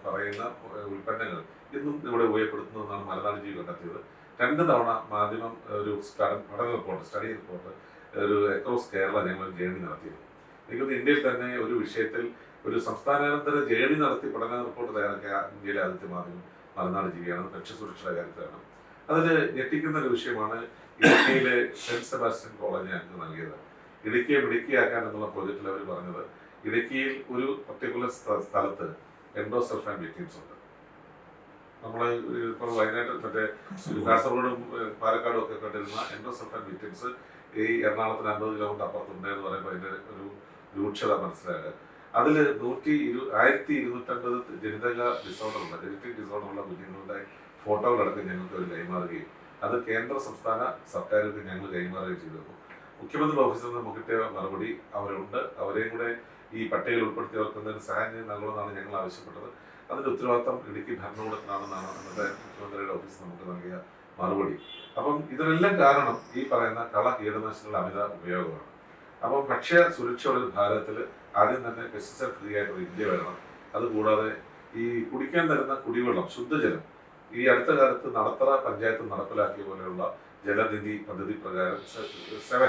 Speaker 1: പറയുന്ന ഉൽപ്പന്നങ്ങൾ ഇന്നും ഇവിടെ ഉപയോഗപ്പെടുത്തുന്നതെന്നാണ് മലനാട് ജീവി കണ്ടെത്തിയത്. 2 തവണ മാധ്യമം ഒരു സ്റ്റഡി റിപ്പോർട്ട് ഒരു അക്രോസ് കേരള ഞങ്ങൾ ജേണി നടത്തിയിരുന്നു. എനിക്കൊന്ന് ഇന്ത്യയിൽ തന്നെ ഒരു വിഷയത്തിൽ ഒരു സംസ്ഥാനാനന്തര ജേണി നടത്തി പഠന റിപ്പോർട്ട് തയ്യാറാക്കിയ ഇന്ത്യയിലെ ആദ്യത്തെ മാധ്യമം മലനാട് ജീവിയാണ് ഭക്ഷ്യസുരക്ഷയുടെ കാര്യത്തിലാണ്. അതിൽ ഞെട്ടിക്കുന്ന ഒരു വിഷയമാണ് ഇടുക്കിയിലെ സെന്റ് സെബാസ്റ്റ്യൻ കോളേജ് ഞങ്ങൾക്ക് നൽകിയത്. ഇടുക്കിയെ മിടുക്കിയാക്കാൻ എന്നുള്ള പ്രോജക്റ്റിൽ അവർ പറഞ്ഞത് ഇടുക്കിയിൽ ഒരു പർട്ടിക്കുലർ സ്ഥലത്ത് എൻഡോസൾഫാൻ വിക്ടിംസ് ഉണ്ട്. നമ്മൾ ഇപ്പോൾ വയനാട് മറ്റേ കാസർഗോഡും പാലക്കാടും ഒക്കെ കണ്ടിരുന്ന എൻഡോസൾഫാൻ വിക്ടിംസ് ഈ എറണാകുളത്തിന് 50 കിലോമീറ്റർ അപ്പുറത്തുണ്ട് എന്ന് പറയുമ്പോൾ അതിൻ്റെ ഒരു രൂക്ഷത മനസ്സിലാക്കുക. അതിൽ 1250 ജനറ്റിക് ഡിസോർഡറുള്ള കുഞ്ഞുങ്ങളുടെ ഫോട്ടോകളടക്കം ഞങ്ങൾക്ക് ഒരു കൈമാറുകയും അത് കേന്ദ്ര സംസ്ഥാന സർക്കാരുകൾക്ക് ഞങ്ങൾ കൈമാറുകയും ചെയ്തിരുന്നു. മുഖ്യമന്ത്രി ഓഫീസിൽ നിന്ന് നമുക്ക് കിട്ടിയ മറുപടി അവരുണ്ട്, അവരെയും കൂടെ ഈ പട്ടികയിൽ ഉൾപ്പെടുത്തിയവർക്കുന്നതിന് സഹായം നൽകണമെന്നാണ് ഞങ്ങൾ ആവശ്യപ്പെട്ടത്. അതിൻ്റെ ഉത്തരവാദിത്തം ഇടുക്കി ഭരണകൂടത്തിനാണെന്നാണ് അന്നത്തെ മുഖ്യമന്ത്രിയുടെ ഓഫീസ് നമുക്ക് നൽകിയ മറുപടി. അപ്പം ഇതിനെല്ലാം കാരണം ഈ പറയുന്ന കള കീടനാശിനികളുടെ അമിത ഉപയോഗമാണ്. അപ്പം ഭക്ഷ്യ സുരക്ഷയുള്ള ഒരു ഭാരതത്തിൽ ആദ്യം തന്നെ പെസ്റ്റിസൈഡ് ഫ്രീ ആയിട്ടൊരു ഇന്ത്യ വരണം. അതുകൂടാതെ ഈ കുടിക്കാൻ തരുന്ന കുടിവെള്ളം, ശുദ്ധജലം ഈ അടുത്ത കാലത്ത് നടത്തറ പഞ്ചായത്ത് നടപ്പിലാക്കിയ പോലെയുള്ള ജലനിധി പദ്ധതി പ്രകാരം 7,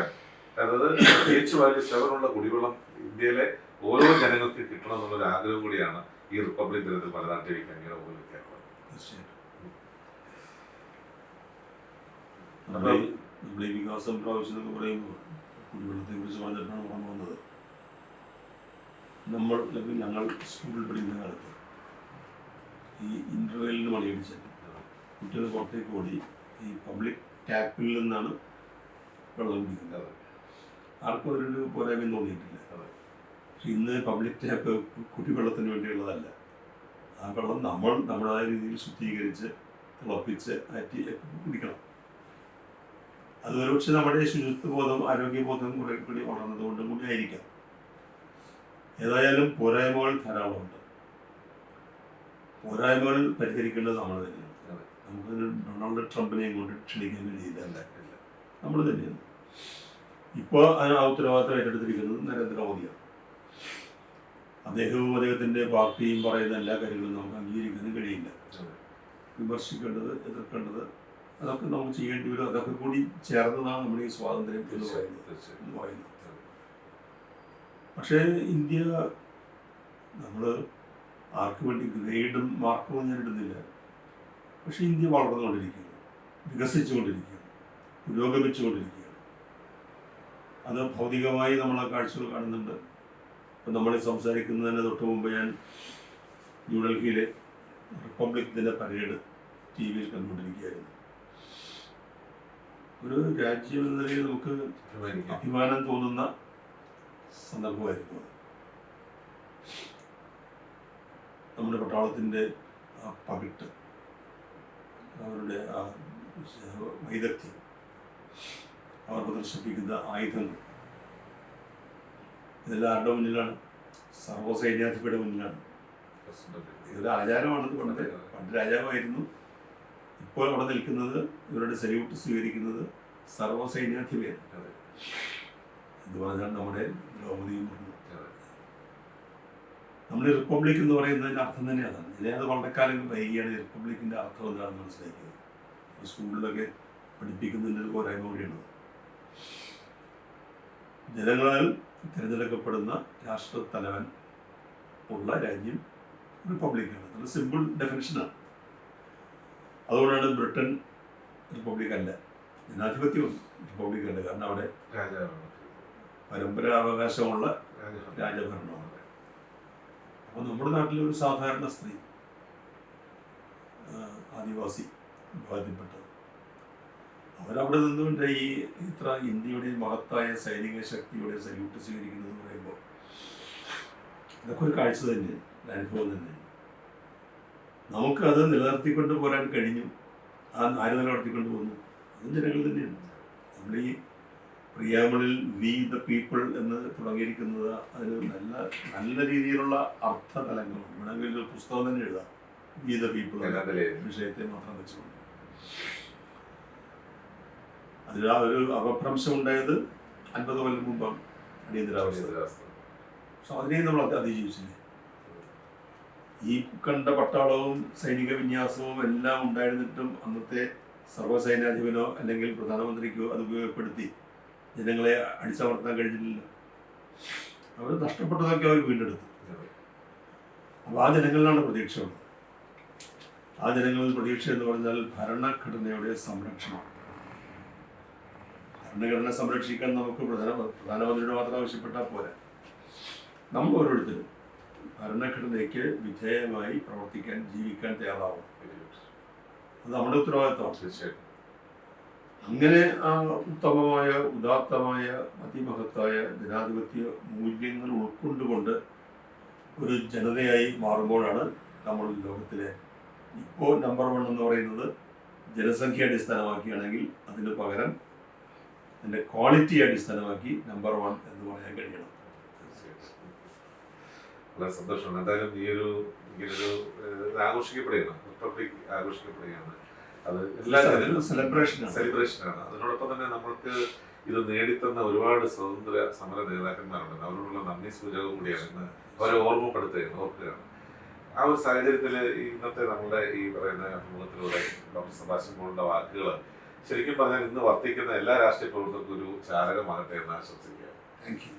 Speaker 1: അതായത് PH-വാല്യൂ 7 ഉള്ള കുടിവെള്ളം ഇന്ത്യയിലെ ഓരോ ജനങ്ങൾക്ക് കിട്ടണം എന്നുള്ളൊരു ആഗ്രഹം കൂടിയാണ് ഈ റിപ്പബ്ലിക് ദിനത്തിൽ മലനാട് ടിവിക്ക് അങ്ങനെ ഉപയോഗിക്കാറുള്ളത്.
Speaker 2: നമ്മുടെ ഈ വികാസം പ്രാവശ്യം പറയുമ്പോൾ കുടിവെള്ളത്തെ കുറിച്ച് പറഞ്ഞിട്ടാണ് ഓർമ്മ വന്നത്. ഞങ്ങൾ സ്കൂളിൽ പഠിക്കുന്ന കാലത്ത് ഈ ഇന്റർവെല്ലിന് മണിയടിച്ച് കുട്ടികൾ പുറത്തേക്ക് ഓടി ഈ പബ്ലിക് ടാപ്പിൽ നിന്നാണ് വെള്ളം കുടിക്കുന്നത്. ആർക്കും അതിലൊരു പോരായ്മയും തോന്നിയിട്ടില്ല. പക്ഷെ ഇന്ന് പബ്ലിക് ടാപ്പ് കുടിവെള്ളത്തിന് വേണ്ടിയുള്ളതല്ല. ആ വെള്ളം നമ്മൾ നമ്മുടേതായ രീതിയിൽ ശുദ്ധീകരിച്ച് തിളപ്പിച്ച് അറ്റി കുടിക്കണം. അത് ഒരുപക്ഷെ നമ്മുടെ ശുചിത്വബോധം ആരോഗ്യബോധം കുറെ കൂടി വളർന്നതുകൊണ്ടും കൂടി ആയിരിക്കാം. ഏതായാലും പോരായ്മകൾ ധാരാളമുണ്ട്. പോരായ്മകൾ പരിഹരിക്കേണ്ടത് നമ്മൾ തന്നെയാണ്. നമുക്ക് ഡൊണാൾഡ് ട്രംപിനെയും കൊണ്ട് ക്ഷണിക്കാൻ കഴിയില്ല, നമ്മൾ തന്നെയാണ്. ഇപ്പോൾ അതിന് ആ ഉത്തരവാദിത്തം ഏറ്റെടുത്തിരിക്കുന്നത് നരേന്ദ്രമോദിയാണ്. അദ്ദേഹവും അദ്ദേഹത്തിൻ്റെ പാർട്ടിയും പറയുന്ന എല്ലാ കാര്യങ്ങളും നമുക്ക് അംഗീകരിക്കാനും കഴിയില്ല. വിമർശിക്കേണ്ടത്, എതിർക്കേണ്ടത് അതൊക്കെ നമുക്ക് ചെയ്യേണ്ടി വരും. അതൊക്കെ കൂടി ചേർന്നതാണ് നമ്മുടെ ഈ സ്വാതന്ത്ര്യം എന്ന് പറയുന്നത്. പക്ഷേ ഇന്ത്യ, നമ്മൾ ആർക്ക് വേണ്ടി ഗ്രേഡും മാർക്കും ഞാൻ ഇടുന്നില്ല, പക്ഷേ ഇന്ത്യ വളർന്നുകൊണ്ടിരിക്കുകയാണ്, വികസിച്ചുകൊണ്ടിരിക്കുകയാണ്, പുരോഗമിച്ചുകൊണ്ടിരിക്കുകയാണ്. അത് ഭൗതികമായി നമ്മളെ കാഴ്ചകൾ കാണുന്നുണ്ട്. ഇപ്പം നമ്മൾ സംസാരിക്കുന്നതിന് തൊട്ട് മുമ്പ് ഞാൻ ന്യൂഡൽഹിയിലെ റിപ്പബ്ലിക് ദിന പരേഡ് TV കണ്ടുകൊണ്ടിരിക്കുകയായിരുന്നു. ഒരു രാജ്യം എന്ന നിലയിൽ നമുക്ക് അഭിമാനം തോന്നുന്ന സന്ദർഭമായിരുന്നു. നമ്മുടെ പട്ടാളത്തിൻ്റെ ആ പകിട്ട്, അവരുടെ ആ വൈദഗ്ധ്യം, അവർ പ്രദർശിപ്പിക്കുന്ന ആയുധങ്ങൾ, ഇതെല്ലാം ആരുടെ മുന്നിലാണ്? സർവ്വസൈന്യാധിപയുടെ മുന്നിലാണ്. ഇതൊരു ആചാരമാണെന്ന് പണ്ട് രാജാവായിരുന്നു. ഇപ്പോൾ അവിടെ നിൽക്കുന്നത്, ഇവരുടെ സല്യൂട്ട് സ്വീകരിക്കുന്നത് സർവ്വസൈന്യാധിപയാണ് എന്ന് പറഞ്ഞാൽ നമ്മുടെ ദ്രൗപദിയും പറഞ്ഞു. നമ്മൾ റിപ്പബ്ലിക് എന്ന് പറയുന്നതിൻ്റെ അർത്ഥം തന്നെ അതാണ്. അത് വളരെ കാലം വൈകിയാണ് റിപ്പബ്ലിക്കിൻ്റെ അർത്ഥം എന്താണെന്ന് മനസ്സിലാക്കിയത്. സ്കൂളിലൊക്കെ പഠിപ്പിക്കുന്നതിൻ്റെ ഒരു പോരായ്മ കൂടിയാണ്. ജനങ്ങളാൽ തിരഞ്ഞെടുക്കപ്പെടുന്ന രാഷ്ട്രത്തലവൻ ഉള്ള രാജ്യം റിപ്പബ്ലിക്കാണ്. അത് സിമ്പിൾ ഡെഫിനിഷനാണ്. അതുകൊണ്ടാണ് ബ്രിട്ടൻ റിപ്പബ്ലിക് അല്ല, ജനാധിപത്യവും റിപ്പബ്ലിക് അല്ല. കാരണം അവിടെ പരമ്പരാവകാശമുള്ള രാജഭരണമാണ്. അപ്പോൾ നമ്മുടെ നാട്ടിലെ ഒരു സാധാരണ സ്ത്രീ, ആദിവാസി വിഭാഗത്തിൽപ്പെട്ടത്, അവരവിടെ നിന്നുകൊണ്ട് ഈ ഇത്ര ഇന്ത്യയുടെ മഹത്തായ സൈനിക ശക്തിയുടെ സല്യൂട്ട് സ്വീകരിക്കുന്നത് എന്ന് പറയുമ്പോൾ അതൊക്കെ ഒരു കാഴ്ച തന്നെയാണ്, അനുഭവം തന്നെയാണ്. നമുക്കത് നിലനിർത്തിക്കൊണ്ട് പോരാൻ കഴിഞ്ഞു. ആര് നിലനിർത്തിക്കൊണ്ട് പോകുന്നു? അതും ജനങ്ങൾ തന്നെയാണ്. നമ്മൾ ഈ പ്രിയാമ്പിളിൽ വി ദ പീപ്പിൾ എന്ന് തുടങ്ങിയിരിക്കുന്നത് അതിന് നല്ല രീതിയിലുള്ള അർത്ഥതലങ്ങളുണ്ട്. വേണമെങ്കിൽ ഒരു പുസ്തകം തന്നെ എഴുതാം, വി ദ പീപ്പിൾ വിഷയത്തെ മാത്രം വെച്ചുകൊണ്ട്. അതിൽ ആ ഒരു അപഭ്രംശം ഉണ്ടായത് 50 കൊല്ലം മുമ്പാണ്, അടിയന്തരാവസ്ഥ. പക്ഷെ അതിനെയും നമ്മൾ അതിജീവിച്ചില്ലേ? ഈ കണ്ട പട്ടാളവും സൈനിക വിന്യാസവും എല്ലാം ഉണ്ടായിരുന്നിട്ടും അന്നത്തെ സർവ്വസൈന്യാധിപനോ അല്ലെങ്കിൽ പ്രധാനമന്ത്രിക്കോ അത് ഉപയോഗപ്പെടുത്തി ജനങ്ങളെ അടിച്ചമർത്താൻ കഴിഞ്ഞിട്ടില്ല. അവർ നഷ്ടപ്പെട്ടതൊക്കെ അവർ വീണ്ടെടുത്തു. അപ്പോൾ ആ ജനങ്ങളിലാണ് പ്രതീക്ഷയുള്ളത്. ആ ജനങ്ങളിൽ പ്രതീക്ഷ എന്ന് പറഞ്ഞാൽ ഭരണഘടനയുടെ സംരക്ഷണം. ഭരണഘടന സംരക്ഷിക്കാൻ നമുക്ക് പ്രധാനമന്ത്രിയുടെ മാത്രം ആവശ്യപ്പെട്ടാൽ പോരാ. നമ്മൾ ഓരോരുത്തരും ഭരണഘടനയ്ക്ക് വിധേയമായി പ്രവർത്തിക്കാൻ, ജീവിക്കാൻ തയ്യാറാവും. അത് നമ്മുടെ ഉത്തരവാദിത്തമാണ്.
Speaker 1: തീർച്ചയായിട്ടും
Speaker 2: അങ്ങനെ ആ ഉത്തമമായ, ഉദാത്തമായ, അതിമഹത്തായ ജനാധിപത്യ മൂല്യങ്ങൾ ഉൾക്കൊണ്ടുകൊണ്ട് ഒരു ജനതയായി മാറുമ്പോഴാണ് നമ്മൾ ലോകത്തിലെ ഇപ്പോൾ നമ്പർ 1 എന്ന് പറയുന്നത്. ജനസംഖ്യ അടിസ്ഥാനമാക്കിയാണെങ്കിൽ അതിന് പകരം അതിൻ്റെ ക്വാളിറ്റി അടിസ്ഥാനമാക്കി നമ്പർ 1 എന്ന് പറയാൻ കഴിയണം.
Speaker 1: വളരെ സന്തോഷമാണ്. എന്തായാലും ഇങ്ങനൊരു ആഘോഷിക്കപ്പെടുകയാണ്, റിപ്പബ്ലിക് ആഘോഷിക്കപ്പെടുകയാണ്. അത് എല്ലാ സെലിബ്രേഷനാണ്. അതിനോടൊപ്പം തന്നെ നമ്മൾക്ക് ഇത് നേടിത്തന്ന ഒരുപാട് സ്വതന്ത്ര സമര നേതാക്കന്മാരുണ്ട്. അവരോടുള്ള നന്ദി സൂചകവും കൂടിയാണ് ഇന്ന് അവരെ ഓർക്കുകയാണ്. ആ ഒരു സാഹചര്യത്തിൽ ഇന്നത്തെ നമ്മുടെ ഈ പറയുന്ന അഭിമുഖത്തിലൂടെ ഡോക്ടർ സെബാസ്റ്റ്യൻ പോളിന്റെ വാക്കുകൾ ശരിക്കും പറഞ്ഞാൽ ഇന്ന് വർത്തിക്കുന്ന എല്ലാ രാഷ്ട്രീയ പ്രവർത്തകർക്കും ഒരു ചാലകമാകട്ടെ എന്ന് ആശംസിക്കുക.
Speaker 2: Thank you.